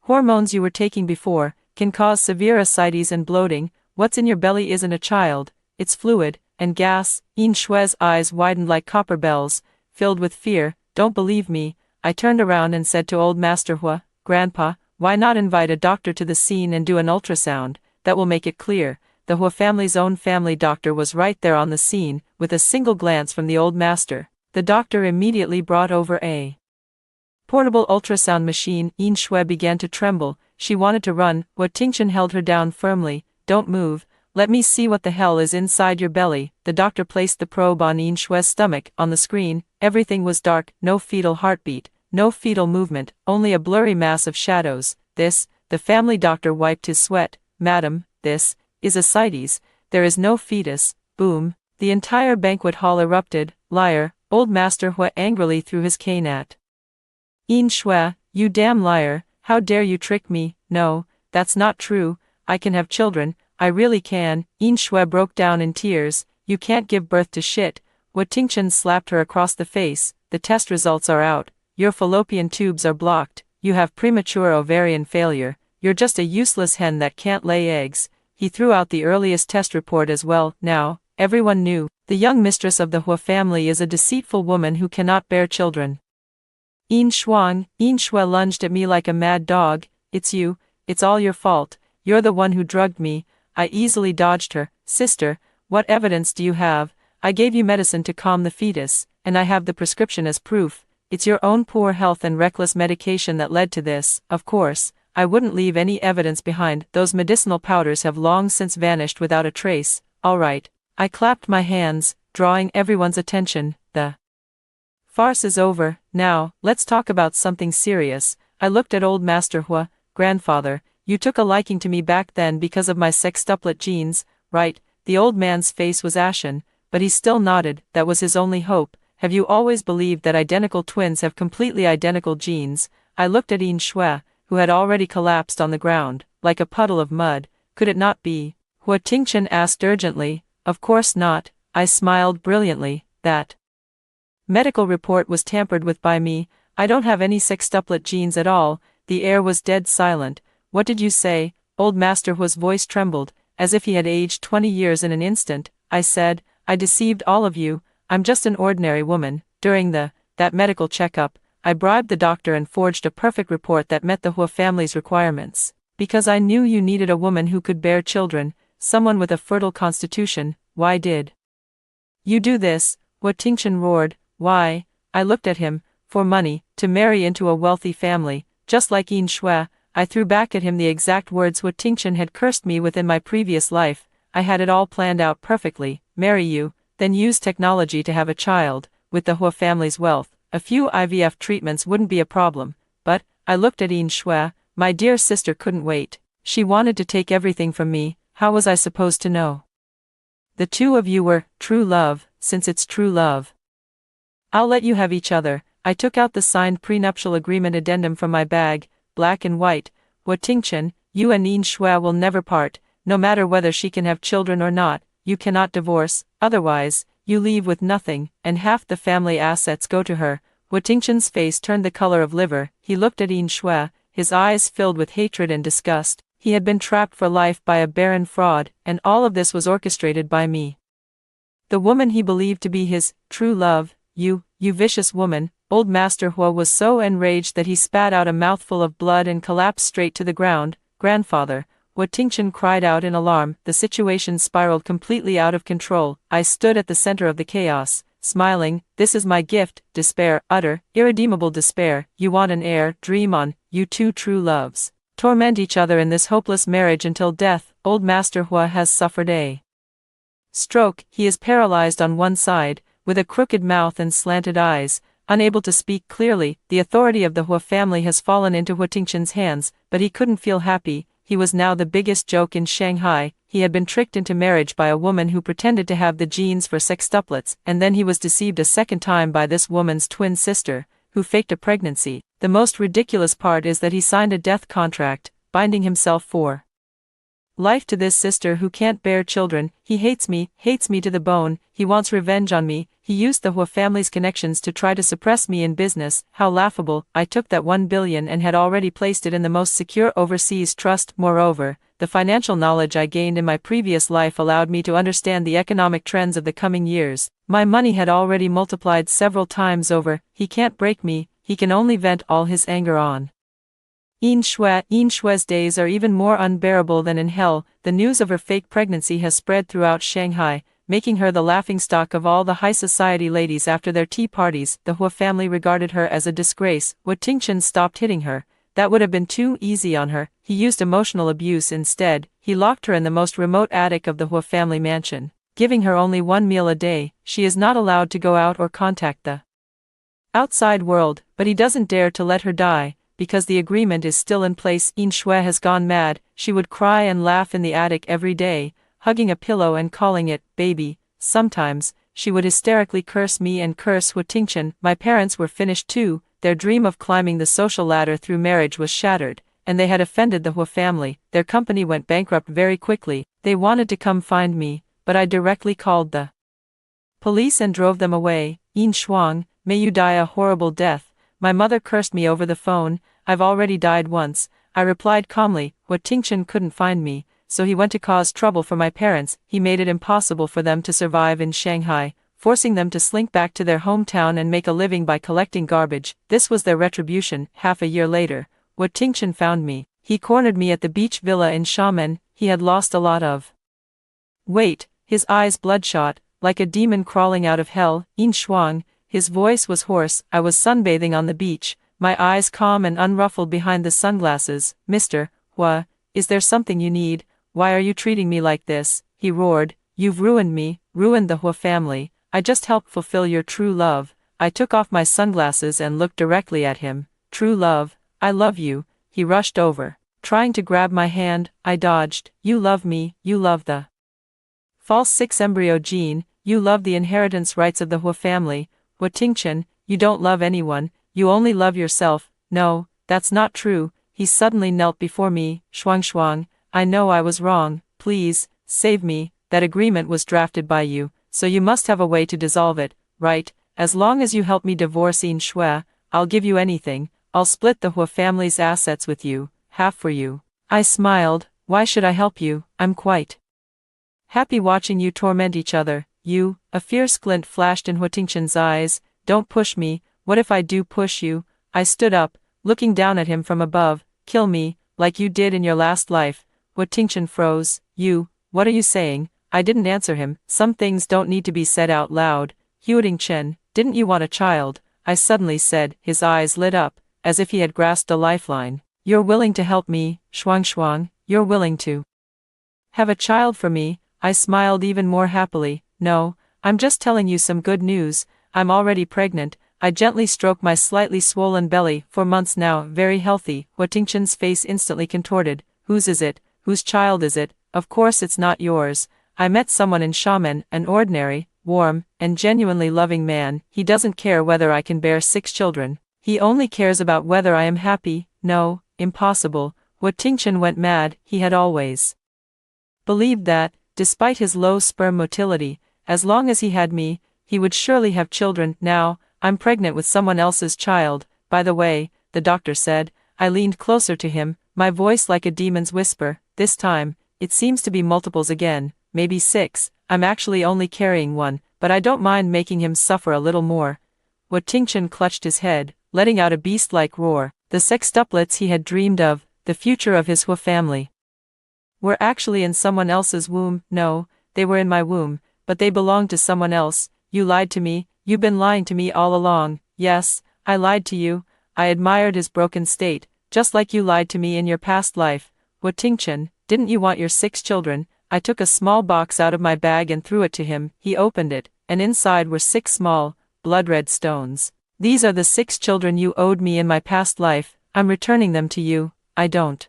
hormones you were taking before, can cause severe ascites and bloating. What's in your belly isn't a child, it's fluid and gas. Yin Shue's eyes widened like copper bells, filled with fear. Don't believe me? I turned around and said to old Master Hu, Grandpa, why not invite a doctor to the scene and do an ultrasound? That will make it clear. The Hu family's own family doctor was right there on the scene. With a single glance from the old master, the doctor immediately brought over a portable ultrasound machine. Yin Shui began to tremble. She wanted to run. Hu Tingchen held her down firmly. Don't move. Let me see what the hell is inside your belly. The doctor placed the probe on Yin Shue's stomach. On the screen, everything was dark. No fetal heartbeat. No fetal movement, only a blurry mass of shadows. The family doctor wiped his sweat. Madam, this is ascites. There is no fetus. Boom. The entire banquet hall erupted. Liar. Old Master Hu angrily threw his cane at Yin Shui. You damn liar. How dare you trick me? No, that's not true. I can have children. I really can. Yin Shui broke down in tears. You can't give birth to shit. Hu Tingchen slapped her across the face. The test results are out. Your fallopian tubes are blocked. You have premature ovarian failure. You're just a useless hen that can't lay eggs. He threw out the earliest test report as well. Now, everyone knew. The young mistress of the Hu family is a deceitful woman who cannot bear children. Yin Shuang. Yin Shui lunged at me like a mad dog. It's you. It's all your fault. You're the one who drugged me. I easily dodged her. Sister, what evidence do you have? I gave you medicine to calm the fetus, and I have the prescription as proof. It's your own poor health and reckless medication that led to this. Of course, I wouldn't leave any evidence behind. Those medicinal powders have long since vanished without a trace. All right. I clapped my hands, drawing everyone's attention. The farce is over. Now, let's talk about something serious. I looked at old Master Hu. Grandfather, you took a liking to me back then because of my sextuplet genes, right? The old man's face was ashen, but he still nodded. That was his only hope. Have you always believed that identical twins have completely identical genes? I looked at Yin Shui, who had already collapsed on the ground, like a puddle of mud. Could it not be? Hu Tingchen asked urgently. Of course not. I smiled brilliantly. That medical report was tampered with by me. I don't have any sextuplet genes at all. The air was dead silent. What did you say? Old Master Hu's voice trembled, as if he had aged 20 years in an instant. I said, I deceived all of you. I'm just an ordinary woman. During that medical checkup, I bribed the doctor and forged a perfect report that met the Hu family's requirements. Because I knew you needed a woman who could bear children, someone with a fertile constitution. Why did you do this? Hu Tingchen roared. Why? I looked at him. For money, to marry into a wealthy family. Just like Yin Shui, I threw back at him the exact words Hu Tingchen had cursed me with in my previous life. I had it all planned out perfectly. Marry you, then use technology to have a child. With the Hu family's wealth, a few IVF treatments wouldn't be a problem. But, I looked at Yin Shui. My dear sister couldn't wait. She wanted to take everything from me. How was I supposed to know? The two of you were true love, since it's true love. I'll let you have each other. I took out the signed prenuptial agreement addendum from my bag, black and white. Wu Tingchen, you and Yin Shui will never part, no matter whether she can have children or not. You cannot divorce, otherwise, you leave with nothing, and half the family assets go to her. Wu Tingchen's face turned the color of liver. He looked at Yin Shui, his eyes filled with hatred and disgust. He had been trapped for life by a barren fraud, and all of this was orchestrated by me. The woman he believed to be his true love. You vicious woman. Old Master Hua was so enraged that he spat out a mouthful of blood and collapsed straight to the ground. Grandfather, Wu Tingchen cried out in alarm. The situation spiraled completely out of control. I stood at the center of the chaos, smiling. This is my gift, despair, utter, irredeemable despair. You want an heir, dream on, you two true loves. Torment each other in this hopeless marriage until death. Old Master Hua has suffered a stroke. He is paralyzed on one side, with a crooked mouth and slanted eyes, unable to speak clearly. The authority of the Hua family has fallen into Wu Tingchen's hands, but he couldn't feel happy. He was now the biggest joke in Shanghai. He had been tricked into marriage by a woman who pretended to have the genes for sextuplets, and then he was deceived a second time by this woman's twin sister, who faked a pregnancy. The most ridiculous part is that he signed a death contract, binding himself for life to this sister who can't bear children. He hates me to the bone. He wants revenge on me. He used the Hua family's connections to try to suppress me in business. How laughable. I took that 1 billion and had already placed it in the most secure overseas trust. Moreover, the financial knowledge I gained in my previous life allowed me to understand the economic trends of the coming years. My money had already multiplied several times over. He can't break me. He can only vent all his anger on Yin Shui. Yin Shui's days are even more unbearable than in hell. The news of her fake pregnancy has spread throughout Shanghai, making her the laughingstock of all the high society ladies after their tea parties. The Hua family regarded her as a disgrace. Wu Tingchen stopped hitting her. That would have been too easy on her. He used emotional abuse instead. He locked her in the most remote attic of the Hua family mansion, giving her only 1 meal a day. She is not allowed to go out or contact the outside world, but he doesn't dare to let her die, because the agreement is still in place. Yin Shui has gone mad. She would cry and laugh in the attic every day, hugging a pillow and calling it baby. Sometimes, she would hysterically curse me and curse Wu Tingchen. My parents were finished too. Their dream of climbing the social ladder through marriage was shattered, and they had offended the Hua family. Their company went bankrupt very quickly. They wanted to come find me, but I directly called the police and drove them away. Yin Shuang, may you die a horrible death. My mother cursed me over the phone. I've already died once, I replied calmly. Wu Tingchen couldn't find me, so he went to cause trouble for my parents. He made it impossible for them to survive in Shanghai, forcing them to slink back to their hometown and make a living by collecting garbage. This was their retribution. Half a year later, Wu Tingchen found me. He cornered me at the beach villa in Xiamen. He had lost a lot of weight, his eyes bloodshot, like a demon crawling out of hell. Yin Shuang, his voice was hoarse. I was sunbathing on the beach, my eyes calm and unruffled behind the sunglasses. Mr. Hua, is there something you need? Why are you treating me like this? He roared. You've ruined me, ruined the Hua family. I just helped fulfill your true love. I took off my sunglasses and looked directly at him. True love, I love you. He rushed over, trying to grab my hand. I dodged. You love me, you love the false 6 embryo gene, you love the inheritance rights of the Hua family. Wu Tingchen, you don't love anyone, you only love yourself. No, that's not true. He suddenly knelt before me. Shuang, I know I was wrong. Please, save me. That agreement was drafted by you, so you must have a way to dissolve it, right? As long as you help me divorce Yin Shui, I'll give you anything. I'll split the Hua family's assets with you, half for you. I smiled. Why should I help you? I'm quite happy watching you torment each other. You, a fierce glint flashed in Wu Tingchen's eyes. Don't push me. What if I do push you? I stood up, looking down at him from above. Kill me, like you did in your last life. Wu Tingchen froze. You, what are you saying? I didn't answer him. Some things don't need to be said out loud. Wu Tingchen, didn't you want a child? I suddenly said. His eyes lit up, as if he had grasped a lifeline. You're willing to help me, Shuang, you're willing to have a child for me? I smiled even more happily. No, I'm just telling you some good news. I'm already pregnant. I gently stroked my slightly swollen belly. For months now, very healthy. Wu Tingchen's face instantly contorted. Whose is it? Whose child is it? Of course it's not yours. I met someone in Xiamen, an ordinary, warm, and genuinely loving man. He doesn't care whether I can bear 6 children. He only cares about whether I am happy. No, impossible. Tingchen went mad. He had always believed that, despite his low sperm motility, as long as he had me, he would surely have children. Now, I'm pregnant with someone else's child. By the way, the doctor said. I leaned closer to him, my voice like a demon's whisper. This time, it seems to be multiples again, maybe 6. I'm actually only carrying 1, but I don't mind making him suffer a little more. Tingchen clutched his head, letting out a beast-like roar. The sextuplets he had dreamed of, the future of his family, were actually in someone else's womb. No, they were in my womb, but they belonged to someone else. You lied to me. You've been lying to me all along. Yes, I lied to you. I admired his broken state, just like you lied to me in your past life. Tingchen, didn't you want your 6 children? I took a small box out of my bag and threw it to him. He opened it, and inside were 6 small, blood-red stones. These are the 6 children you owed me in my past life. I'm returning them to you. I don't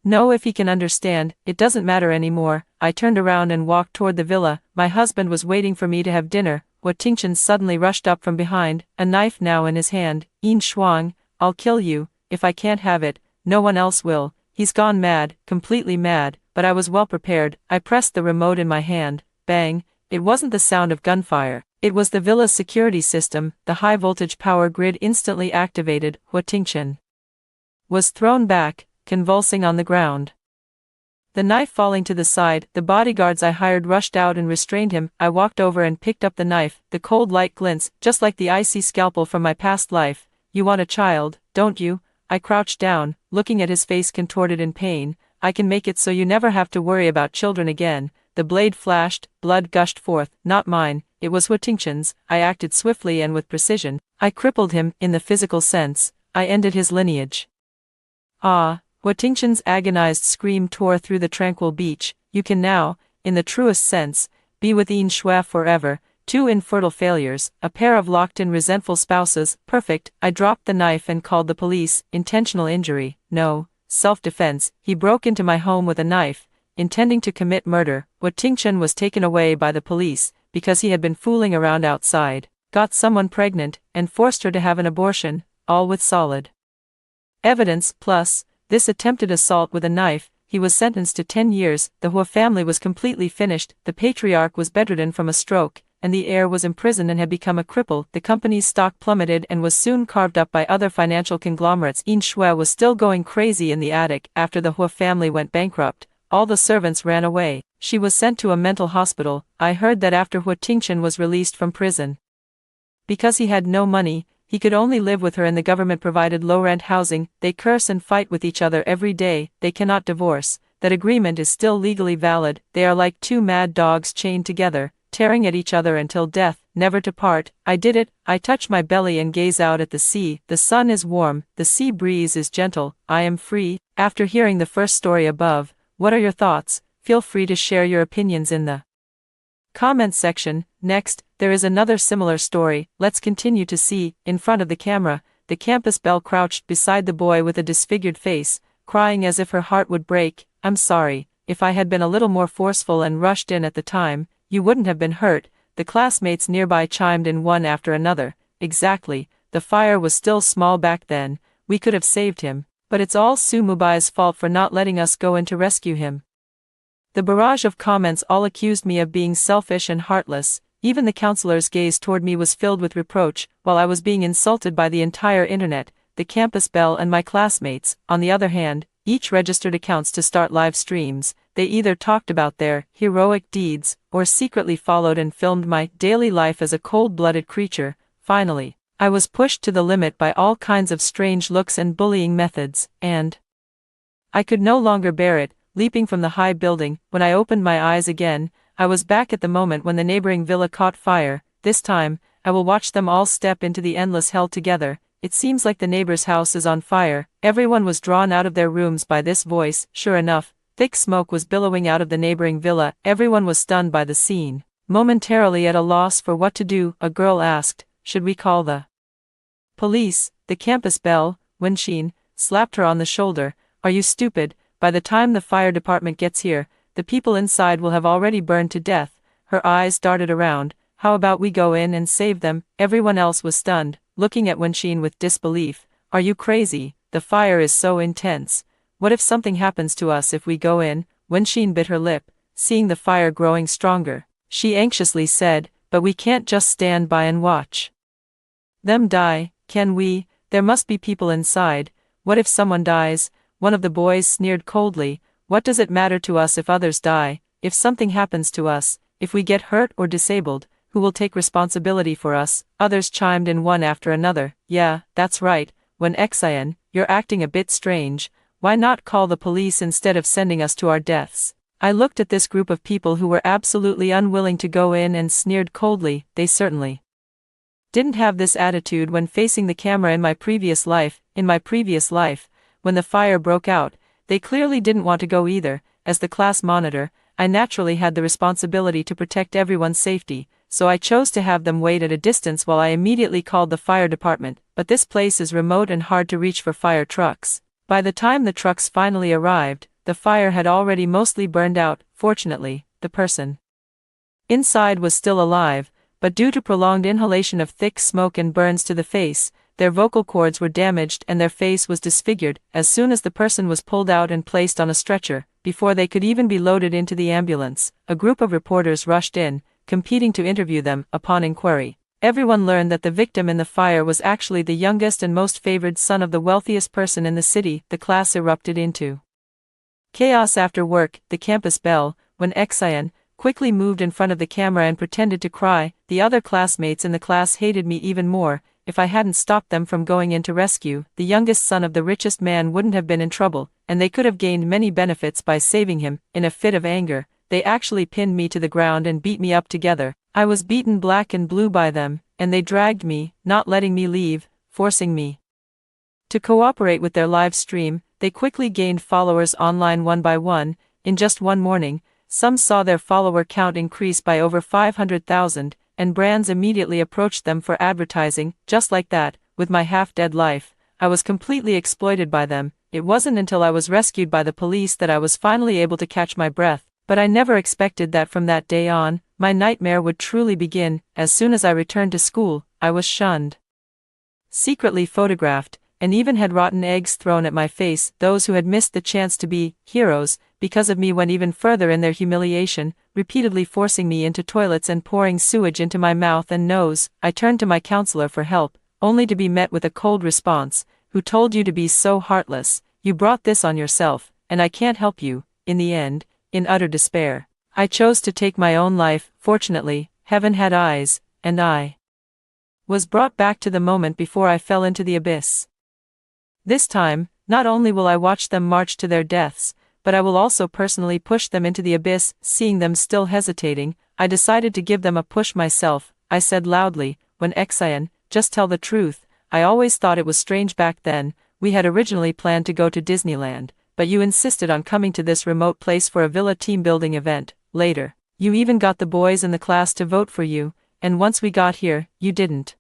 know if he can understand. It doesn't matter anymore. I turned around and walked toward the villa. My husband was waiting for me to have dinner. Tingchen suddenly rushed up from behind, a knife now in his hand. Yin Shuang, I'll kill you. If I can't have it, no one else will. He's gone mad, completely mad, but I was well prepared. I pressed the remote in my hand. Bang! It wasn't the sound of gunfire. It was the villa's security system. The high-voltage power grid instantly activated. Tingchen was thrown back, convulsing on the ground. The knife falling to the side, the bodyguards I hired rushed out and restrained him. I walked over and picked up the knife. The cold light glints, just like the icy scalpel from my past life. You want a child, don't you? I crouched down, looking at his face contorted in pain. I can make it so you never have to worry about children again. The blade flashed, blood gushed forth. Not mine, it was Tingchen's. I acted swiftly and with precision. I crippled him, in the physical sense. I ended his lineage. Ah! Tingchen's agonized scream tore through the tranquil beach. You can now, in the truest sense, be with Yin Shui forever. 2 infertile failures, a pair of locked-in resentful spouses. Perfect. I dropped the knife and called the police. Intentional injury. No. Self-defense. He broke into my home with a knife, intending to commit murder. Tingchen was taken away by the police, because he had been fooling around outside, got someone pregnant, and forced her to have an abortion, all with solid evidence. Plus, this attempted assault with a knife. He was sentenced to 10 years. The Hua family was completely finished. The patriarch was bedridden from a stroke, and the heir was imprisoned and had become a cripple. The company's stock plummeted and was soon carved up by other financial conglomerates. Yin Shui was still going crazy in the attic. After the Hua family went bankrupt, all the servants ran away. She was sent to a mental hospital. I heard that after Tingchen was released from prison, because he had no money, he could only live with her in the government-provided low-rent housing. They curse and fight with each other every day. They cannot divorce. That agreement is still legally valid. They are like 2 mad dogs chained together, tearing at each other until death, never to part. I did it. I touch my belly and gaze out at the sea. The sun is warm. The sea breeze is gentle. I am free. After hearing the first story above, what are your thoughts? Feel free to share your opinions in the comments section. Next, there is another similar story. Let's continue to see. In front of the camera, the campus belle crouched beside the boy with a disfigured face, crying as if her heart would break. I'm sorry, if I had been a little more forceful and rushed in at the time, you wouldn't have been hurt. The classmates nearby chimed in one after another. Exactly, the fire was still small back then. We could have saved him, but it's all Su Mubai's fault for not letting us go in to rescue him. The barrage of comments all accused me of being selfish and heartless. Even the counselor's gaze toward me was filled with reproach, while I was being insulted by the entire internet. The campus belle and my classmates, on the other hand, each registered accounts to start live streams. They either talked about their heroic deeds, or secretly followed and filmed my daily life as a cold-blooded creature. Finally, I was pushed to the limit by all kinds of strange looks and bullying methods, and I could no longer bear it. Leaping from the high building, when I opened my eyes again, I was back at the moment when the neighboring villa caught fire. This time, I will watch them all step into the endless hell together. It seems like the neighbor's house is on fire. Everyone was drawn out of their rooms by this voice. Sure enough, thick smoke was billowing out of the neighboring villa. Everyone was stunned by the scene. Momentarily at a loss for what to do, a girl asked, "Should we call the police?" The campus belle, Wenxin, slapped her on the shoulder. "Are you stupid? By the time the fire department gets here, the people inside will have already burned to death. her eyes darted around. How about we go in and save them? Everyone else was stunned, looking at Wenxin with disbelief. Are you crazy? The fire is so intense. What if something happens to us if we go in? Wenxin bit her lip, seeing the fire growing stronger. She anxiously said, but we can't just stand by and watch them die, can we? There must be people inside. What if someone dies? One of the boys sneered coldly. What does it matter to us if others die? If something happens to us, if we get hurt or disabled, who will take responsibility for us? Others chimed in one after another. Yeah, that's right. When Xian, you're acting a bit strange. Why not call the police instead of sending us to our deaths? I looked at this group of people who were absolutely unwilling to go in and sneered coldly. They certainly didn't have this attitude when facing the camera in my previous life. When the fire broke out, they clearly didn't want to go either. As the class monitor, I naturally had the responsibility to protect everyone's safety, so I chose to have them wait at a distance while I immediately called the fire department. But this place is remote and hard to reach for fire trucks. By the time the trucks finally arrived, the fire had already mostly burned out. Fortunately, the person inside was still alive, but due to prolonged inhalation of thick smoke and burns to the face, their vocal cords were damaged and their face was disfigured. As soon as the person was pulled out and placed on a stretcher, before they could even be loaded into the ambulance, a group of reporters rushed in, competing to interview them. Upon inquiry, everyone learned that the victim in the fire was actually the youngest and most favored son of the wealthiest person in the city. The class erupted into chaos after work. The campus bell, when Xian quickly moved in front of the camera and pretended to cry. The other classmates in the class hated me even more. If I hadn't stopped them from going in to rescue, the youngest son of the richest man wouldn't have been in trouble, and they could have gained many benefits by saving him. In a fit of anger, they actually pinned me to the ground and beat me up together. I was beaten black and blue by them, and they dragged me, not letting me leave, forcing me to cooperate with their live stream. They quickly gained followers online one by one. In just one morning, some saw their follower count increase by over 500,000, and brands immediately approached them for advertising. Just like that, with my half-dead life, I was completely exploited by them. It wasn't until I was rescued by the police that I was finally able to catch my breath, but I never expected that from that day on, my nightmare would truly begin. As soon as I returned to school, I was shunned, secretly photographed, and even had rotten eggs thrown at my face. Those who had missed the chance to be heroes because of me went even further in their humiliation, repeatedly forcing me into toilets and pouring sewage into my mouth and nose. I turned to my counselor for help, only to be met with a cold response. Who told you to be so heartless? You brought this on yourself, and I can't help you. In the end, in utter despair, I chose to take my own life. Fortunately, heaven had eyes, and I was brought back to the moment before I fell into the abyss. This time, not only will I watch them march to their deaths, but I will also personally push them into the abyss. Seeing them still hesitating, I decided to give them a push myself. I said loudly, when Xian, just tell the truth. I always thought it was strange back then. We had originally planned to go to Disneyland, but you insisted on coming to this remote place for a villa team building event. Later, you even got the boys in the class to vote for you, and once we got here, you didn't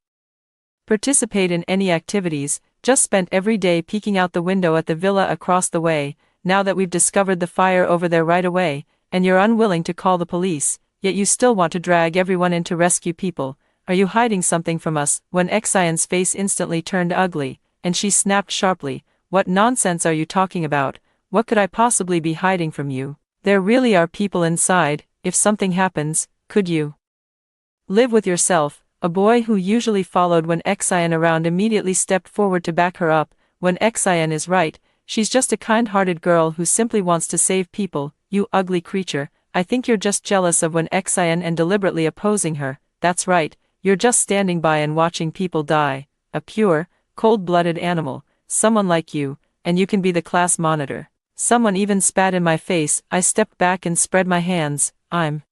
participate in any activities, just spent every day peeking out the window at the villa across the way. Now that we've discovered the fire over there right away, and you're unwilling to call the police, yet you still want to drag everyone in to rescue people. Are you hiding something from us? When Xian's face instantly turned ugly, and she snapped sharply, what nonsense are you talking about? What could I possibly be hiding from you? There really are people inside. If something happens, could you live with yourself? A boy who usually followed when Xian around immediately stepped forward to back her up. When Xian is right, she's just a kind-hearted girl who simply wants to save people. You ugly creature, I think you're just jealous of when Xian and deliberately opposing her. That's right, you're just standing by and watching people die. A pure, cold-blooded animal, someone like you, and you can be the class monitor. Someone even spat in my face. I stepped back and spread my hands. I'm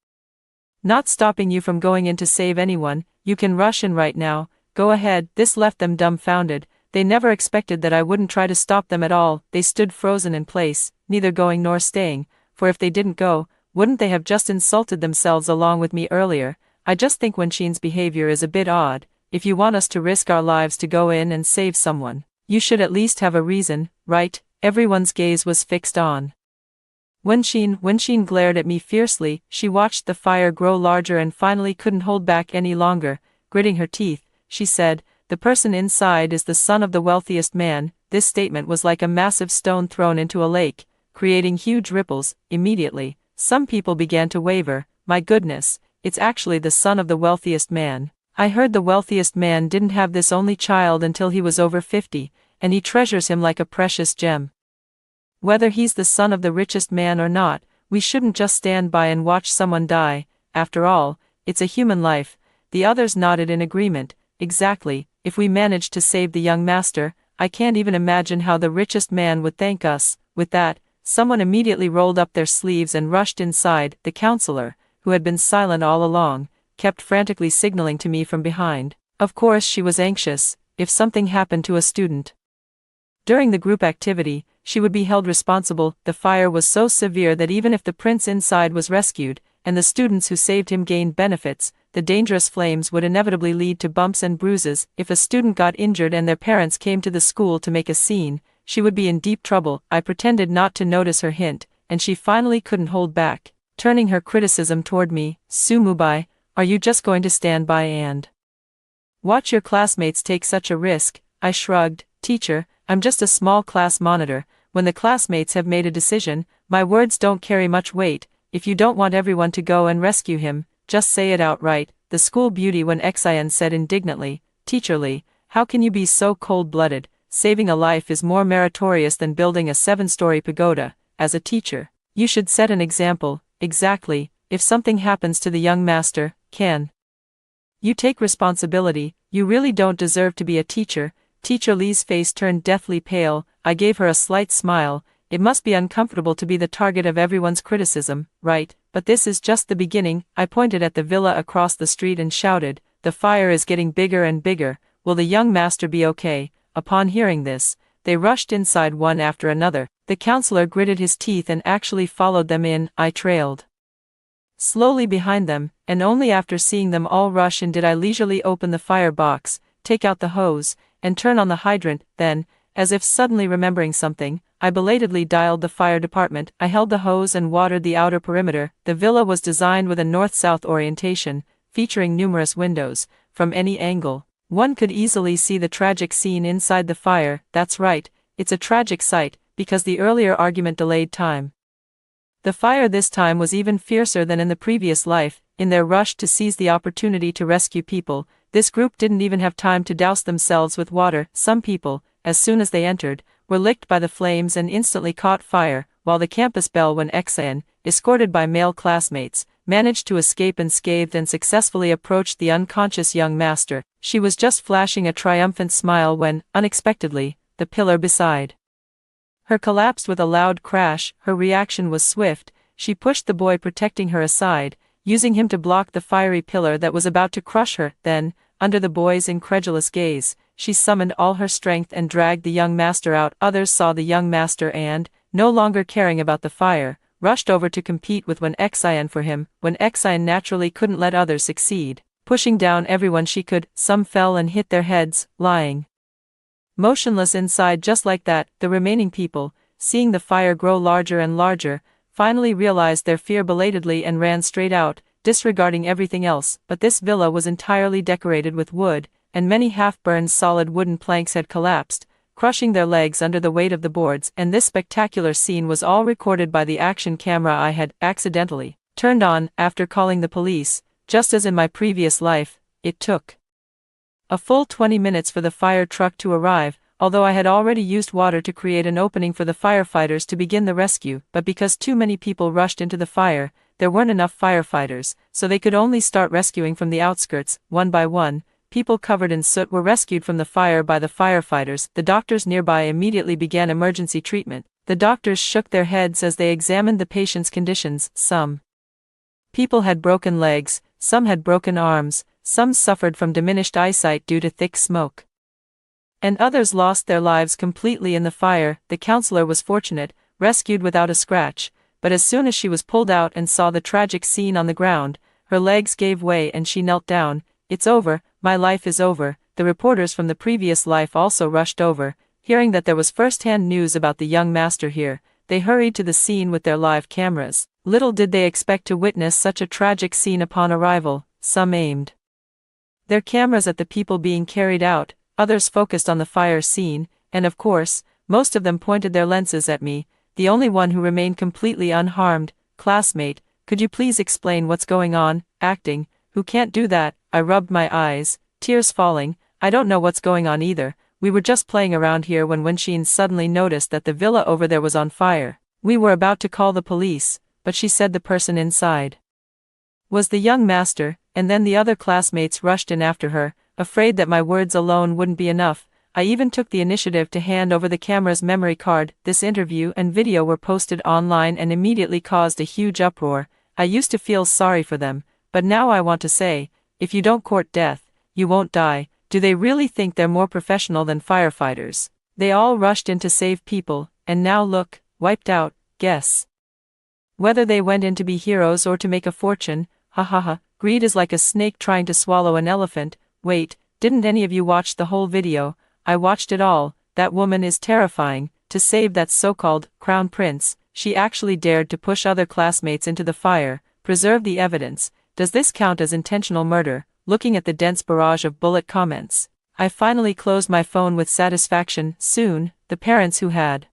not stopping you from going in to save anyone. You can rush in right now, go ahead. This left them dumbfounded. They never expected that I wouldn't try to stop them at all. They stood frozen in place, neither going nor staying, for if they didn't go, wouldn't they have just insulted themselves along with me earlier? I just think Wenxin's behavior is a bit odd. If you want us to risk our lives to go in and save someone, you should at least have a reason, right? Everyone's gaze was fixed on When Sheen glared at me fiercely, she watched the fire grow larger and finally couldn't hold back any longer. Gritting her teeth, she said, "The person inside is the son of the wealthiest man." This statement was like a massive stone thrown into a lake, creating huge ripples. Immediately, some people began to waver. My goodness, it's actually the son of the wealthiest man. I heard the wealthiest man didn't have this only child until he was over 50, and he treasures him like a precious gem. Whether he's the son of the richest man or not, we shouldn't just stand by and watch someone die. After all, it's a human life. The others nodded in agreement. Exactly, if we managed to save the young master, I can't even imagine how the richest man would thank us. With that, someone immediately rolled up their sleeves and rushed inside. The counselor, who had been silent all along, kept frantically signaling to me from behind. Of course she was anxious. If something happened to a student during the group activity, she would be held responsible. The fire was so severe that even if the prince inside was rescued, and the students who saved him gained benefits, the dangerous flames would inevitably lead to bumps and bruises. If a student got injured and their parents came to the school to make a scene, she would be in deep trouble. I pretended not to notice her hint, and she finally couldn't hold back, turning her criticism toward me. "Sumubai, are you just going to stand by and watch your classmates take such a risk?" I shrugged. "Teacher, I'm just a small class monitor. When the classmates have made a decision, my words don't carry much weight. If you don't want everyone to go and rescue him, just say it outright." The school beauty Wen Xian said indignantly. "Teacher Li, how can you be so cold-blooded? Saving a life is more meritorious than building a 7-story pagoda. As a teacher, you should set an example." "Exactly. If something happens to the young master, can you take responsibility? You really don't deserve to be a teacher." Teacher Li's face turned deathly pale. I gave her a slight smile. It must be uncomfortable to be the target of everyone's criticism, right? But this is just the beginning. I pointed at the villa across the street and shouted, "The fire is getting bigger and bigger. Will the young master be okay?" Upon hearing this, they rushed inside one after another. The counselor gritted his teeth and actually followed them in. I trailed slowly behind them, and only after seeing them all rush in did I leisurely open the fire box, take out the hose, and turn on the hydrant. Then, as if suddenly remembering something, I belatedly dialed the fire department. I held the hose and watered the outer perimeter. The villa was designed with a north-south orientation, featuring numerous windows. From any angle, one could easily see the tragic scene inside the fire. That's right, it's a tragic sight, because the earlier argument delayed time. The fire this time was even fiercer than in the previous life. In their rush to seize the opportunity to rescue people, this group didn't even have time to douse themselves with water. Some people, as soon as they entered, were licked by the flames and instantly caught fire, while the campus belle Wen Xian, escorted by male classmates, managed to escape unscathed and successfully approached the unconscious young master. She was just flashing a triumphant smile when, unexpectedly, the pillar beside her collapsed with a loud crash. Her reaction was swift. She pushed the boy protecting her aside, using him to block the fiery pillar that was about to crush her. Then, under the boy's incredulous gaze, she summoned all her strength and dragged the young master out. Others saw the young master and, no longer caring about the fire, rushed over to compete with Wen Xian for him. Wen Xian naturally couldn't let others succeed. Pushing down everyone she could, some fell and hit their heads, lying motionless inside. Just like that, the remaining people, seeing the fire grow larger and larger, finally realized their fear belatedly and ran straight out, disregarding everything else. But this villa was entirely decorated with wood, and many half-burned solid wooden planks had collapsed, crushing their legs under the weight of the boards. And this spectacular scene was all recorded by the action camera I had accidentally turned on after calling the police. Just as in my previous life, it took a full 20 minutes for the fire truck to arrive, although I had already used water to create an opening for the firefighters to begin the rescue. But because too many people rushed into the fire, there weren't enough firefighters, so they could only start rescuing from the outskirts. One by one, people covered in soot were rescued from the fire by the firefighters. The doctors nearby immediately began emergency treatment. The doctors shook their heads as they examined the patient's conditions. Some people had broken legs, some had broken arms, some suffered from diminished eyesight due to thick smoke, and others lost their lives completely in the fire. The counselor was fortunate, rescued without a scratch, but as soon as she was pulled out and saw the tragic scene on the ground, her legs gave way and she knelt down. "It's over, my life is over." The reporters from the previous life also rushed over, hearing that there was first-hand news about the young master here. they hurried to the scene with their live cameras. Little did they expect to witness such a tragic scene upon arrival. Some aimed their cameras at the people being carried out, others focused on the fire scene, and of course, most of them pointed their lenses at me, the only one who remained completely unharmed. Classmate, could you please explain what's going on? Acting, who can't do that? I rubbed my eyes, tears falling. I don't know what's going on either. We were just playing around here when Wenxin suddenly noticed that the villa over there was on fire. We were about to call the police, but she said the person inside was the young master, and then the other classmates rushed in after her, afraid that my words alone wouldn't be enough. I even took the initiative to hand over the camera's memory card. This interview and video were posted online and immediately caused a huge uproar. I used to feel sorry for them, but now I want to say, if you don't court death, you won't die. Do they really think they're more professional than firefighters? They all rushed in to save people, and now look, wiped out. Guess whether they went in to be heroes or to make a fortune. Ha ha ha, greed is like a snake trying to swallow an elephant. Wait, didn't any of you watch the whole video? I watched it all. That woman is terrifying. To save that so-called crown prince, she actually dared to push other classmates into the fire, preserve the evidence. Does this count as intentional murder? Looking at the dense barrage of bullet comments, I finally closed my phone with satisfaction. Soon, the parents who had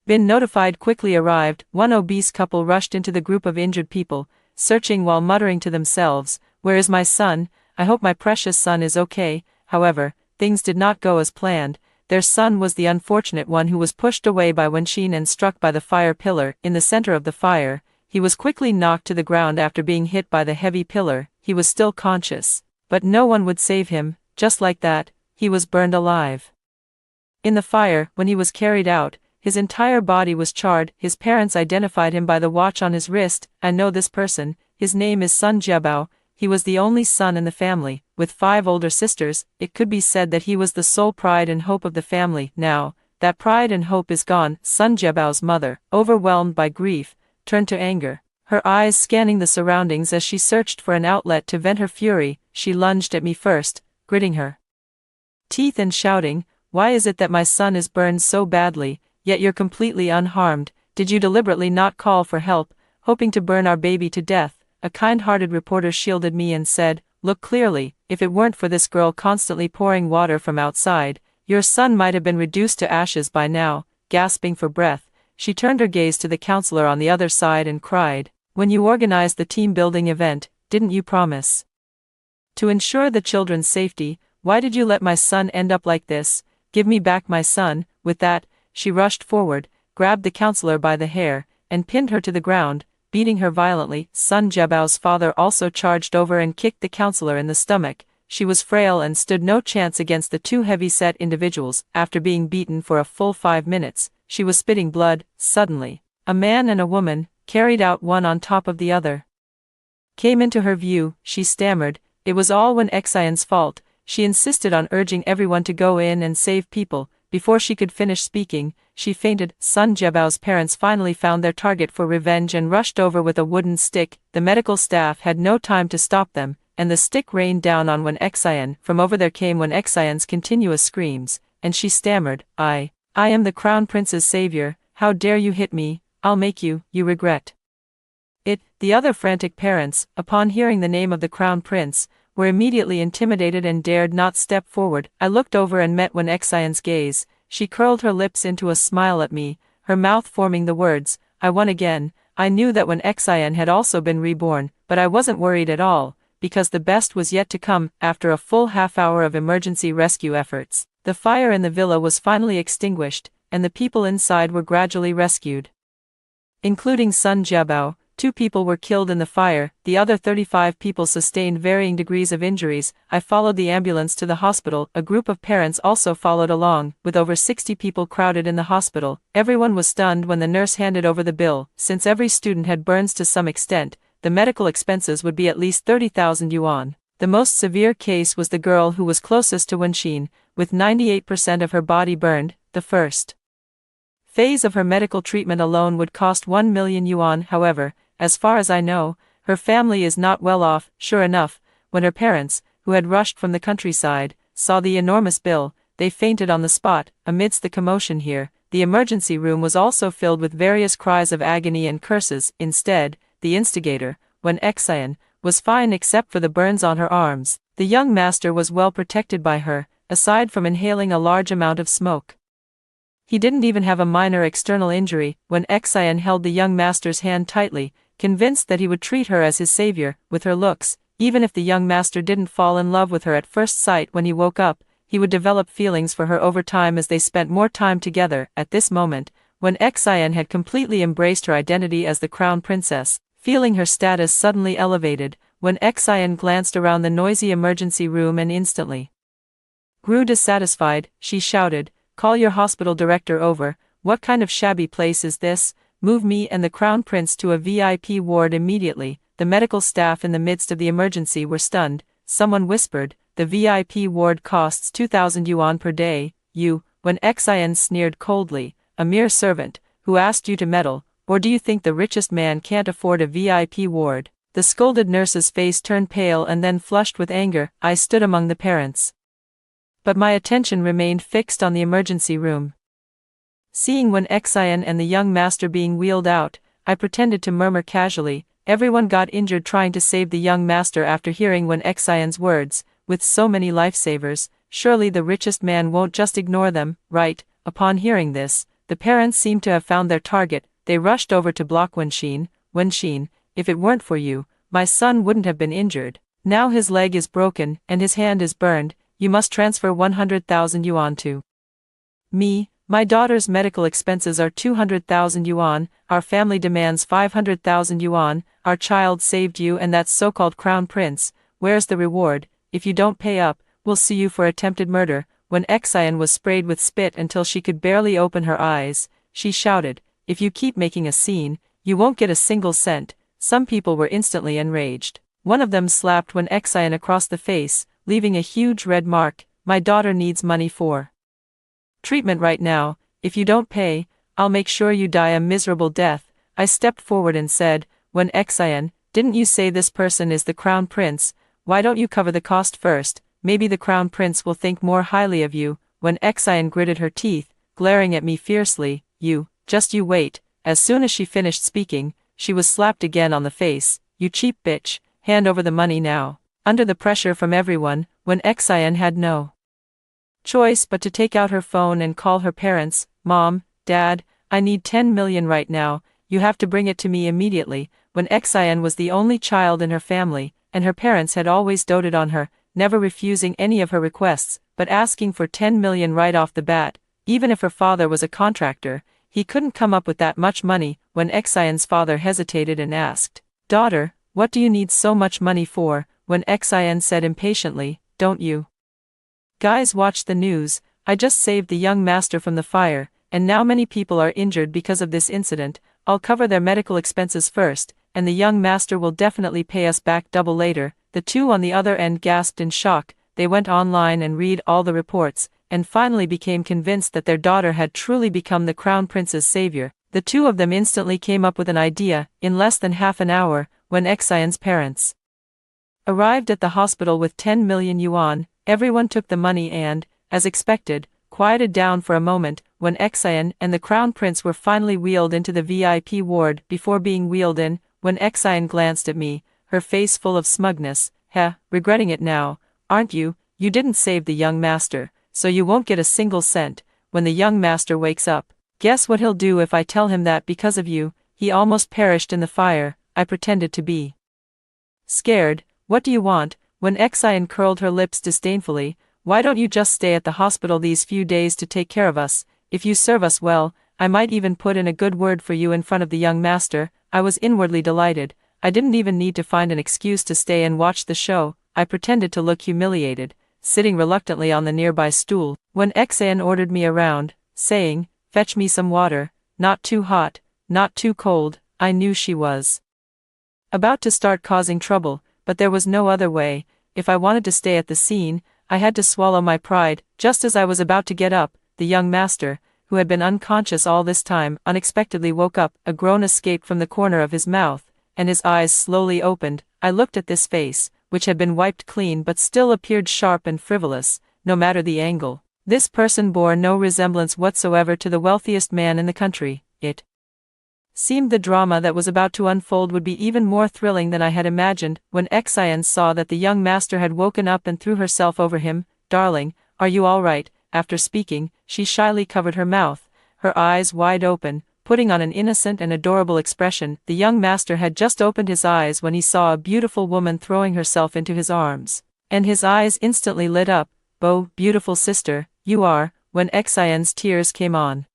been notified quickly arrived. One obese couple rushed into the group of injured people, searching while muttering to themselves, "Where is my son? I hope my precious son is okay." However, things did not go as planned. Their son was the unfortunate one who was pushed away by Wenxin and struck by the fire pillar. In the center of the fire, he was quickly knocked to the ground after being hit by the heavy pillar. He was still conscious, but no one would save him. Just like that, he was burned alive. In the fire, when he was carried out, his entire body was charred. His parents identified him by the watch on his wrist. I know this person. His name is Sun Jiabao. He was the only son in the family, with 5 older sisters. It could be said that he was the sole pride and hope of the family. Now, that pride and hope is gone. Sun Jiabao's mother, overwhelmed by grief, turned to anger, her eyes scanning the surroundings as she searched for an outlet to vent her fury. She lunged at me first, gritting her teeth and shouting, "Why is it that my son is burned so badly, yet you're completely unharmed? Did you deliberately not call for help, hoping to burn our baby to death?" A kind-hearted reporter shielded me and said, "Look clearly, if it weren't for this girl constantly pouring water from outside, your son might have been reduced to ashes by now." Gasping for breath, she turned her gaze to the counselor on the other side and cried, "When you organized the team-building event, didn't you promise to ensure the children's safety? Why did you let my son end up like this? Give me back my son." With that, she rushed forward, grabbed the counselor by the hair, and pinned her to the ground, beating her violently. Sun Jiabao's father also charged over and kicked the counselor in the stomach. She was frail and stood no chance against the 2 heavy-set individuals. After being beaten for a full 5 minutes, she was spitting blood. Suddenly, a man and a woman, carried out one on top of the other, came into her view. She stammered. It was all Wenxian's fault. She insisted on urging everyone to go in and save people. Before she could finish speaking, she fainted. Sun Jiabao's parents finally found their target for revenge and rushed over with a wooden stick. The medical staff had no time to stop them, and the stick rained down on Wenxian. From over there came Wenxian's continuous screams, and she stammered, I am the crown prince's savior. How dare you hit me? I'll make you regret it." The other frantic parents, upon hearing the name of the crown prince, were immediately intimidated and dared not step forward. I looked over and met Wenxian's gaze. She curled her lips into a smile at me, her mouth forming the words, "I won again." I knew that Wenxian had also been reborn, but I wasn't worried at all, because the best was yet to come. After a full half-hour of emergency rescue efforts, the fire in the villa was finally extinguished, and the people inside were gradually rescued, including Sun Jiabao. 2 people were killed in the fire, the other 35 people sustained varying degrees of injuries. I followed the ambulance to the hospital. A group of parents also followed along, with over 60 people crowded in the hospital. Everyone was stunned when the nurse handed over the bill. Since every student had burns to some extent, the medical expenses would be at least 30,000 yuan. The most severe case was the girl who was closest to Wenxin, with 98% of her body burned. The first phase of her medical treatment alone would cost 1 million yuan. However, as far as I know, her family is not well off. Sure enough, when her parents, who had rushed from the countryside, saw the enormous bill, they fainted on the spot. Amidst the commotion here, the emergency room was also filled with various cries of agony and curses. Instead, the instigator, Wen Xian, was fine except for the burns on her arms. The young master was well protected by her, aside from inhaling a large amount of smoke. He didn't even have a minor external injury. Wen Xian held the young master's hand tightly, convinced that he would treat her as his savior. With her looks, even if the young master didn't fall in love with her at first sight when he woke up, he would develop feelings for her over time as they spent more time together. At this moment, when Xian had completely embraced her identity as the crown princess, feeling her status suddenly elevated, when Xian glanced around the noisy emergency room and instantly grew dissatisfied, she shouted, "Call your hospital director over. What kind of shabby place is this? Move me and the crown prince to a VIP ward immediately." The medical staff in the midst of the emergency were stunned. Someone whispered, "The VIP ward costs 2,000 yuan per day." "You," when Xian sneered coldly, "a mere servant, who asked you to meddle, or do you think the richest man can't afford a VIP ward?" The scolded nurse's face turned pale and then flushed with anger. I stood among the parents, but my attention remained fixed on the emergency room. Seeing Wen Xian and the young master being wheeled out, I pretended to murmur casually, "Everyone got injured trying to save the young master." After hearing Wen Xian's words, "With so many lifesavers, surely the richest man won't just ignore them, right?" Upon hearing this, the parents seemed to have found their target. They rushed over to block Wenxin. "Wenxin, if it weren't for you, my son wouldn't have been injured. Now his leg is broken and his hand is burned. You must transfer 100,000 yuan to me. My daughter's medical expenses are 200,000 yuan, our family demands 500,000 yuan, our child saved you and that so-called crown prince. Where's the reward? If you don't pay up, we'll sue you for attempted murder." When Xian was sprayed with spit until she could barely open her eyes, she shouted, "If you keep making a scene, you won't get a single cent." Some people were instantly enraged. One of them slapped Wen Xian across the face, leaving a huge red mark. "My daughter needs money for treatment right now. If you don't pay, I'll make sure you die a miserable death." I stepped forward and said, "Wen Xian, didn't you say this person is the crown prince? Why don't you cover the cost first? Maybe the crown prince will think more highly of you." Wen Xian gritted her teeth, glaring at me fiercely, "You wait." As soon as she finished speaking, she was slapped again on the face. "You cheap bitch, hand over the money now." Under the pressure from everyone, Wen Xian had no choice but to take out her phone and call her parents. "Mom, Dad, I need 10 million right now, you have to bring it to me immediately." Wen Xian was the only child in her family, and her parents had always doted on her, never refusing any of her requests, but asking for 10 million right off the bat. Even if her father was a contractor, he couldn't come up with that much money. When Xian's father hesitated and asked, "Daughter, what do you need so much money for?" When Xian said impatiently, "Don't you guys watch the news? I just saved the young master from the fire, and now many people are injured because of this incident. I'll cover their medical expenses first, and the young master will definitely pay us back double later." The two on the other end gasped in shock. They went online and read all the reports, and finally became convinced that their daughter had truly become the crown prince's savior. The two of them instantly came up with an idea. In less than half an hour, when Xian's parents arrived at the hospital with 10 million yuan, everyone took the money and, as expected, quieted down for a moment. When Xian and the crown prince were finally wheeled into the VIP ward. Before being wheeled in, when Xian glanced at me, her face full of smugness, regretting it now, aren't you? You didn't save the young master, so you won't get a single cent. When the young master wakes up, guess what he'll do if I tell him that because of you, he almost perished in the fire." I pretended to be scared. "What do you want?" When Xian curled her lips disdainfully, "Why don't you just stay at the hospital these few days to take care of us? If you serve us well, I might even put in a good word for you in front of the young master." I was inwardly delighted. I didn't even need to find an excuse to stay and watch the show. I pretended to look humiliated, sitting reluctantly on the nearby stool. When Xian ordered me around, saying, "Fetch me some water, not too hot, not too cold," I knew she was about to start causing trouble, but there was no other way. If I wanted to stay at the scene, I had to swallow my pride. Just as I was about to get up, the young master, who had been unconscious all this time, unexpectedly woke up. A groan escaped from the corner of his mouth, and his eyes slowly opened. I looked at this face, which had been wiped clean but still appeared sharp and frivolous, no matter the angle. This person bore no resemblance whatsoever to the wealthiest man in the country. It seemed the drama that was about to unfold would be even more thrilling than I had imagined when Xian saw that the young master had woken up and threw herself over him. "Darling, are you all right?" After speaking, she shyly covered her mouth, her eyes wide open, putting on an innocent and adorable expression. The young master had just opened his eyes when he saw a beautiful woman throwing herself into his arms, and his eyes instantly lit up. "Oh, beautiful sister, you are," when Xian's tears came on.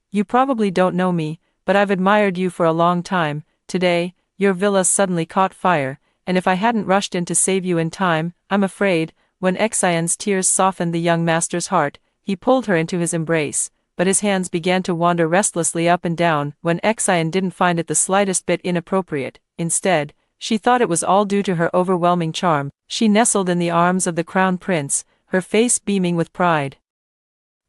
You probably don't know me, but I've admired you for a long time. Today, your villa suddenly caught fire, and if I hadn't rushed in to save you in time, I'm afraid." When Xian's tears softened the young master's heart, he pulled her into his embrace, but his hands began to wander restlessly up and down when Xian didn't find it the slightest bit inappropriate. Instead, she thought it was all due to her overwhelming charm. She nestled in the arms of the crown prince, her face beaming with pride.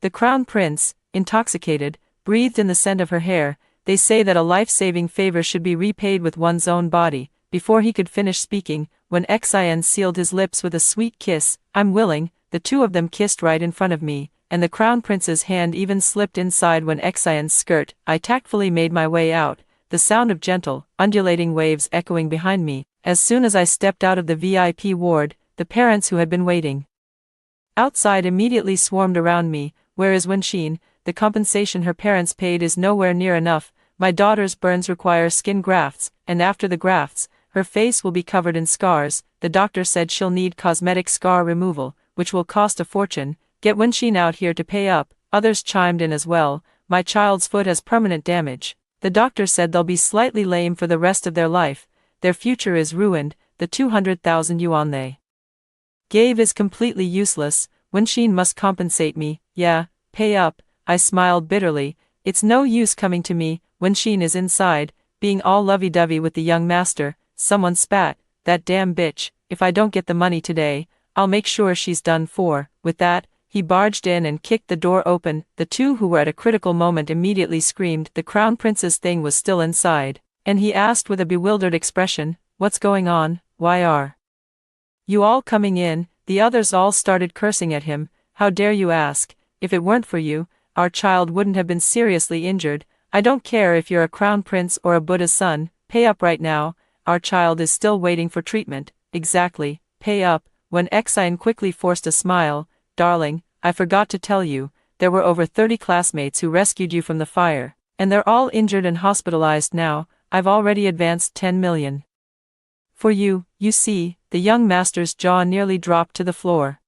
The crown prince, intoxicated, breathed in the scent of her hair. They say that a life-saving favor should be repaid with one's own body. Before he could finish speaking, when Xian sealed his lips with a sweet kiss, "I'm willing." The two of them kissed right in front of me, and the crown prince's hand even slipped inside when Xian's skirt. I tactfully made my way out, the sound of gentle, undulating waves echoing behind me. As soon as I stepped out of the VIP ward, the parents who had been waiting outside immediately swarmed around me. "Where is Wenxin? The compensation her parents paid is nowhere near enough. My daughter's burns require skin grafts, and after the grafts, her face will be covered in scars. The doctor said she'll need cosmetic scar removal, which will cost a fortune. Get Wenxin out here to pay up." Others chimed in as well. "My child's foot has permanent damage. The doctor said they'll be slightly lame for the rest of their life. Their future is ruined. The 200,000 yuan they gave is completely useless. Wenxin must compensate me." "Yeah, pay up." I smiled bitterly. "It's no use coming to me. Wenxin is inside, being all lovey-dovey with the young master." Someone spat. "That damn bitch, if I don't get the money today, I'll make sure she's done for." With that, he barged in and kicked the door open. The two who were at a critical moment immediately screamed. The crown prince's thing was still inside, and he asked with a bewildered expression, "What's going on? Why are you all coming in?" The others all started cursing at him. "How dare you ask? If it weren't for you, our child wouldn't have been seriously injured. I don't care if you're a crown prince or a Buddha's son, pay up right now. Our child is still waiting for treatment." "Exactly, pay up." When Xian quickly forced a smile, "Darling, I forgot to tell you, there were over 30 classmates who rescued you from the fire, and they're all injured and hospitalized now. I've already advanced 10 million. For you, you see." The young master's jaw nearly dropped to the floor.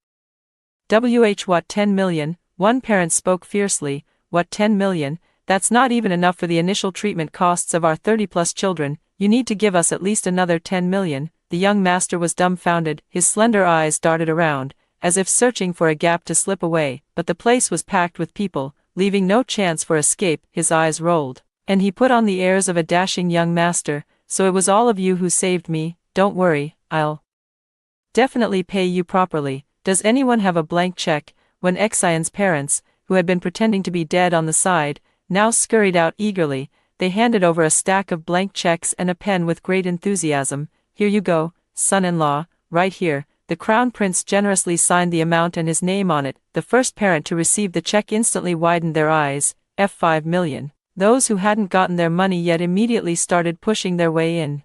What 10 million? One parent spoke fiercely. "What 10 million? That's not even enough for the initial treatment costs of our 30-plus children. You need to give us at least another 10 million. The young master was dumbfounded. His slender eyes darted around, as if searching for a gap to slip away, but the place was packed with people, leaving no chance for escape. His eyes rolled, and he put on the airs of a dashing young master. "So it was all of you who saved me. Don't worry, I'll definitely pay you properly. Does anyone have a blank check?" When Xian's parents, who had been pretending to be dead on the side, now scurried out eagerly, they handed over a stack of blank checks and a pen with great enthusiasm. "Here you go, son-in-law, right here." The crown prince generously signed the amount and his name on it. The first parent to receive the check instantly widened their eyes. "5 million. Those who hadn't gotten their money yet immediately started pushing their way in.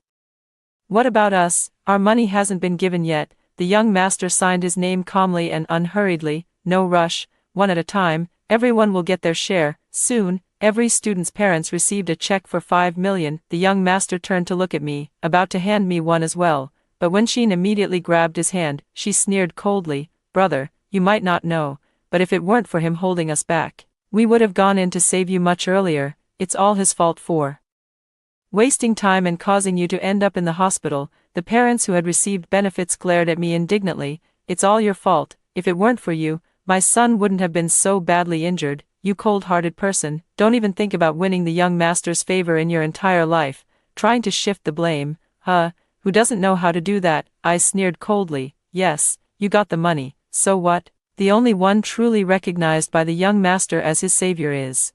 "What about us? Our money hasn't been given yet." The young master signed his name calmly and unhurriedly. "No rush, one at a time. Everyone will get their share, soon." Every student's parents received a check for 5 million. The young master turned to look at me, about to hand me one as well, but Wenxin immediately grabbed his hand. She sneered coldly. "Brother, you might not know, but if it weren't for him holding us back, we would have gone in to save you much earlier. It's all his fault for wasting time and causing you to end up in the hospital." The parents who had received benefits glared at me indignantly. "It's all your fault. If it weren't for you, my son wouldn't have been so badly injured. You cold-hearted person, don't even think about winning the young master's favor in your entire life, trying to shift the blame. Who doesn't know how to do that?" I sneered coldly. "Yes, you got the money, so what? The only one truly recognized by the young master as his savior is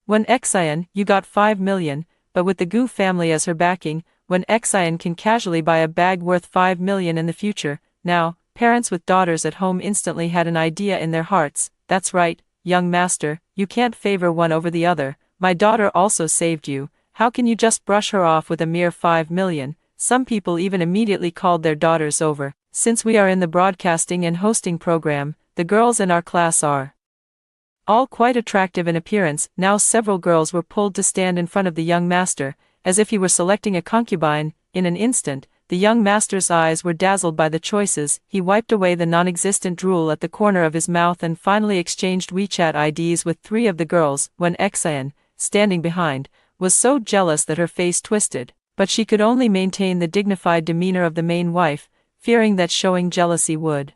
When Xian, you got 5 million, but with the Gu family as her backing, When Xian can casually buy a bag worth 5 million in the future. Now, Parents with daughters at home instantly had an idea in their hearts. That's right, young master, you can't favor one over the other. My daughter also saved you. How can you just brush her off with a mere 5 million? Some people even immediately called their daughters over. Since we are in the broadcasting and hosting program, the girls in our class are all quite attractive in appearance. Now several girls were pulled to stand in front of the young master, as if he were selecting a concubine. In an instant, the young master's eyes were dazzled by the choices. He wiped away the non-existent drool at the corner of his mouth and finally exchanged WeChat IDs with 3 of the girls, when Xian, standing behind, was so jealous that her face twisted, but she could only maintain the dignified demeanor of the main wife, fearing that showing jealousy would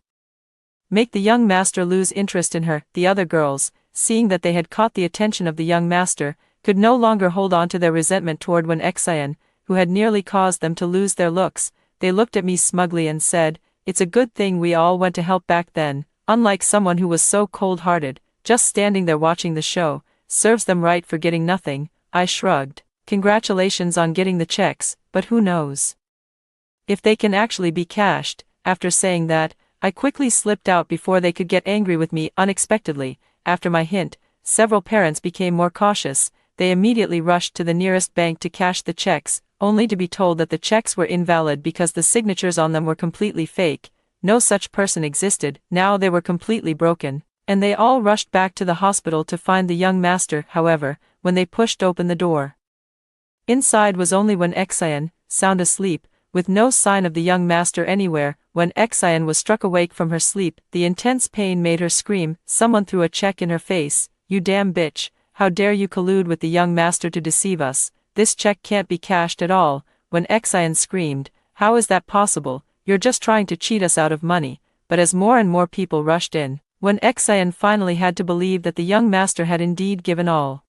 make the young master lose interest in her. The other girls, seeing that they had caught the attention of the young master, could no longer hold on to their resentment toward Wen Xian, who had nearly caused them to lose their looks. They looked at me smugly and said, "It's a good thing we all went to help back then." Unlike someone who was so cold-hearted, just standing there watching the show, serves them right for getting nothing. I shrugged. Congratulations on getting the checks, but who knows if they can actually be cashed. After saying that, I quickly slipped out before they could get angry with me. Unexpectedly, after my hint, several parents became more cautious. They immediately rushed to the nearest bank to cash the checks, only to be told that the checks were invalid because the signatures on them were completely fake. No such person existed. Now they were completely broken, and they all rushed back to the hospital to find the young master. However, when they pushed open the door, inside was only Wen Xian, sound asleep, with no sign of the young master anywhere. When Xian was struck awake from her sleep, the intense pain made her scream. Someone threw a check in her face. "You damn bitch, how dare you collude with the young master to deceive us? This check can't be cashed at all." When Xian screamed, "How is that possible? You're just trying to cheat us out of money." But as more and more people rushed in, when Xian finally had to believe that the young master had indeed given all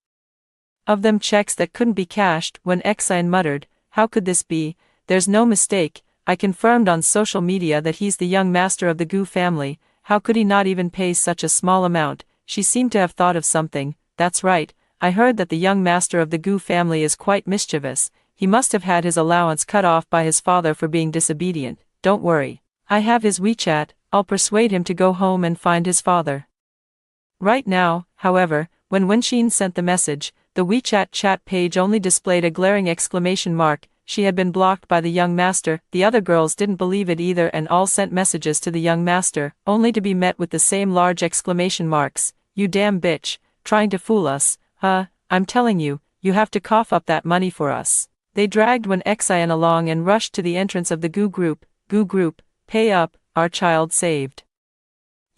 of them checks that couldn't be cashed, when Xian muttered, "How could this be? There's no mistake. I confirmed on social media that he's the young master of the Gu family. How could he not even pay such a small amount?" She seemed to have thought of something. "That's right, I heard that the young master of the Gu family is quite mischievous. He must have had his allowance cut off by his father for being disobedient. Don't worry, I have his WeChat. I'll persuade him to go home and find his father right now." However, when Wenxin sent the message, the WeChat chat page only displayed a glaring exclamation mark. She had been blocked by the young master. The other girls didn't believe it either and all sent messages to the young master, only to be met with the same large exclamation marks. "You damn bitch, trying to fool us, huh? I'm telling you, you have to cough up that money for us." They dragged Wen Xian along and rushed to the entrance of the Gu group. "Gu group, pay up, our child saved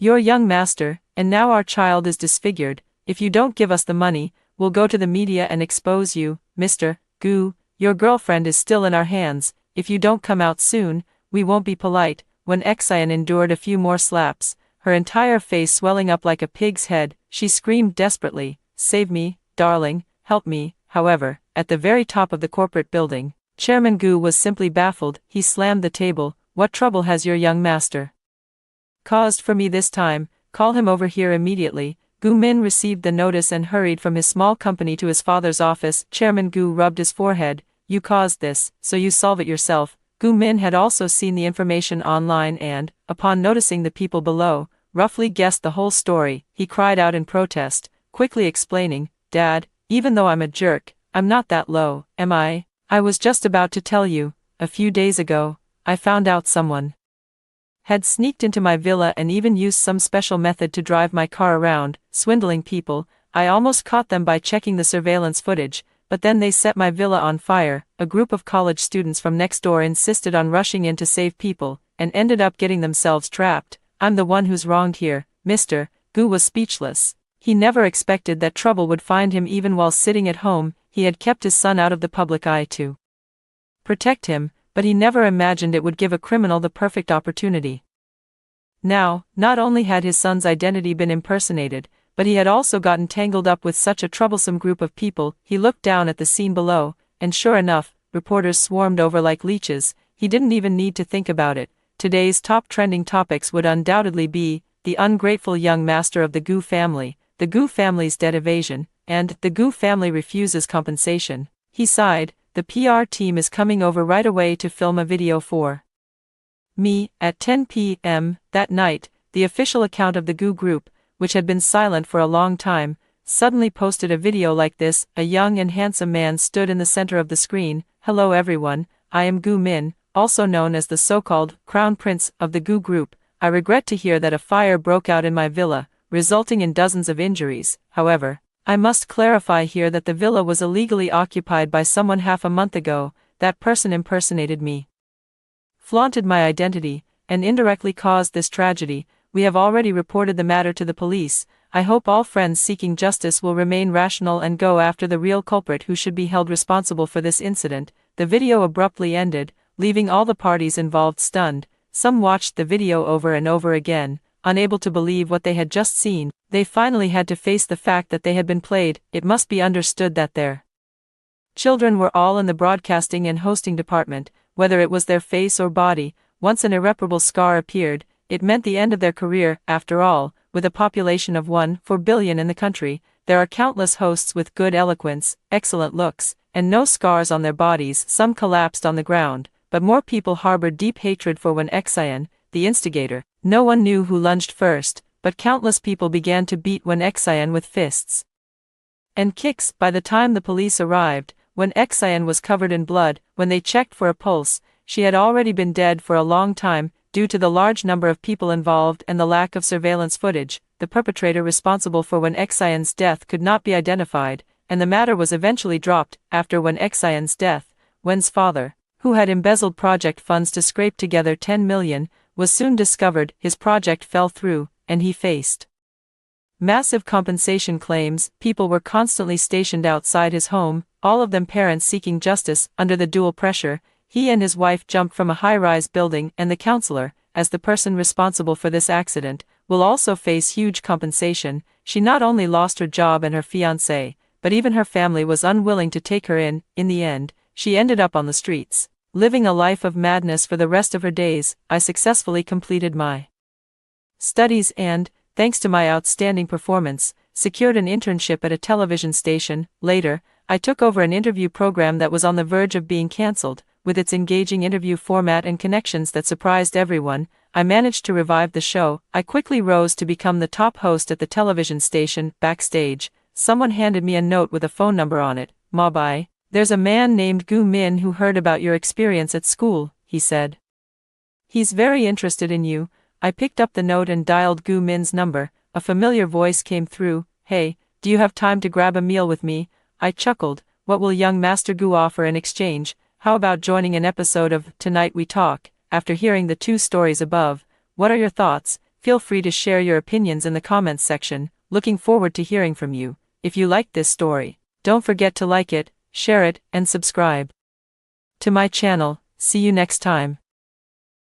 your young master, and now our child is disfigured. If you don't give us the money, we'll go to the media and expose you. Mr. Gu, your girlfriend is still in our hands. If you don't come out soon, we won't be polite." When Xian endured a few more slaps, her entire face swelling up like a pig's head, she screamed desperately, "Save me, darling, help me." However, at the very top of the corporate building, Chairman Gu was simply baffled. He slammed the table. "What trouble has your young master caused for me this time? Call him over here immediately." Gu Min received the notice and hurried from his small company to his father's office. Chairman Gu rubbed his forehead. "You caused this, so you solve it yourself." Gu Min had also seen the information online and, upon noticing the people below, roughly guessed the whole story. He cried out in protest, quickly explaining, "Dad, even though I'm a jerk, I'm not that low, am I? I was just about to tell you, a few days ago, I found out someone had sneaked into my villa and even used some special method to drive my car around, swindling people. I almost caught them by checking the surveillance footage, but then they set my villa on fire." A group of college students from next door insisted on rushing in to save people, and ended up getting themselves trapped. "I'm the one who's wronged here, Mr. Gu." Was speechless. He never expected that trouble would find him even while sitting at home. He had kept his son out of the public eye to protect him, but he never imagined it would give a criminal the perfect opportunity. Now, not only had his son's identity been impersonated, but he had also gotten tangled up with such a troublesome group of people. He looked down at the scene below, and sure enough, reporters swarmed over like leeches. He didn't even need to think about it. Today's top trending topics would undoubtedly be, the ungrateful young master of the Gu family, the Gu family's debt evasion, and the Gu family refuses compensation. He sighed. The PR team is coming over right away to film a video for Me, at 10 p.m. that night, the official account of the Goo Group, which had been silent for a long time, suddenly posted a video like this. A young and handsome man stood in the center of the screen. Hello everyone, I am Goo Min, also known as the so-called Crown Prince of the Goo Group. I regret to hear that a fire broke out in my villa, resulting in dozens of injuries. However, I must clarify here that the villa was illegally occupied by someone half a month ago. That person impersonated me, flaunted my identity, and indirectly caused this tragedy. We have already reported the matter to the police. I hope all friends seeking justice will remain rational and go after the real culprit who should be held responsible for this incident. The video abruptly ended, leaving all the parties involved stunned. Some watched the video over and over again, unable to believe what they had just seen. They finally had to face the fact that they had been played. It must be understood that their children were all in the broadcasting and hosting department. Whether it was their face or body, once an irreparable scar appeared, it meant the end of their career. After all, with a population of 1.4 billion in the country, there are countless hosts with good eloquence, excellent looks, and no scars on their bodies. Some collapsed on the ground, but more people harbored deep hatred for Wen Xian, the instigator. No one knew who lunged first, but countless people began to beat Wen Xian with fists and kicks. By the time the police arrived, Wen Xian was covered in blood. When they checked for a pulse, she had already been dead for a long time. Due to the large number of people involved and the lack of surveillance footage, the perpetrator responsible for Wen Xian's death could not be identified, and the matter was eventually dropped. After Wen Xian's death, Wen's father, who had embezzled project funds to scrape together 10 million, was soon discovered. His project fell through, and he faced massive compensation claims. People were constantly stationed outside his home, all of them parents seeking justice. Under the dual pressure, he and his wife jumped from a high-rise building, and the counselor, as the person responsible for this accident, will also face huge compensation. She not only lost her job and her fiancé, but even her family was unwilling to take her in. In the end, she ended up on the streets, living a life of madness for the rest of her days. I successfully completed my studies and, thanks to my outstanding performance, secured an internship at a television station. Later, I took over an interview program that was on the verge of being cancelled. With its engaging interview format and connections that surprised everyone, I managed to revive the show. I quickly rose to become the top host at the television station. Backstage, someone handed me a note with a phone number on it. "Ma Bai, there's a man named Goo Min who heard about your experience at school," he said. "He's very interested in you." I picked up the note and dialed Goo Min's number. A familiar voice came through. "Hey, do you have time to grab a meal with me?" I chuckled. What will young Master Goo offer in exchange? How about joining an episode of Tonight We Talk? After hearing the two stories above, what are your thoughts? Feel free to share your opinions in the comments section. Looking forward to hearing from you. If you liked this story, don't forget to like it, share it, and subscribe to my channel. See you next time.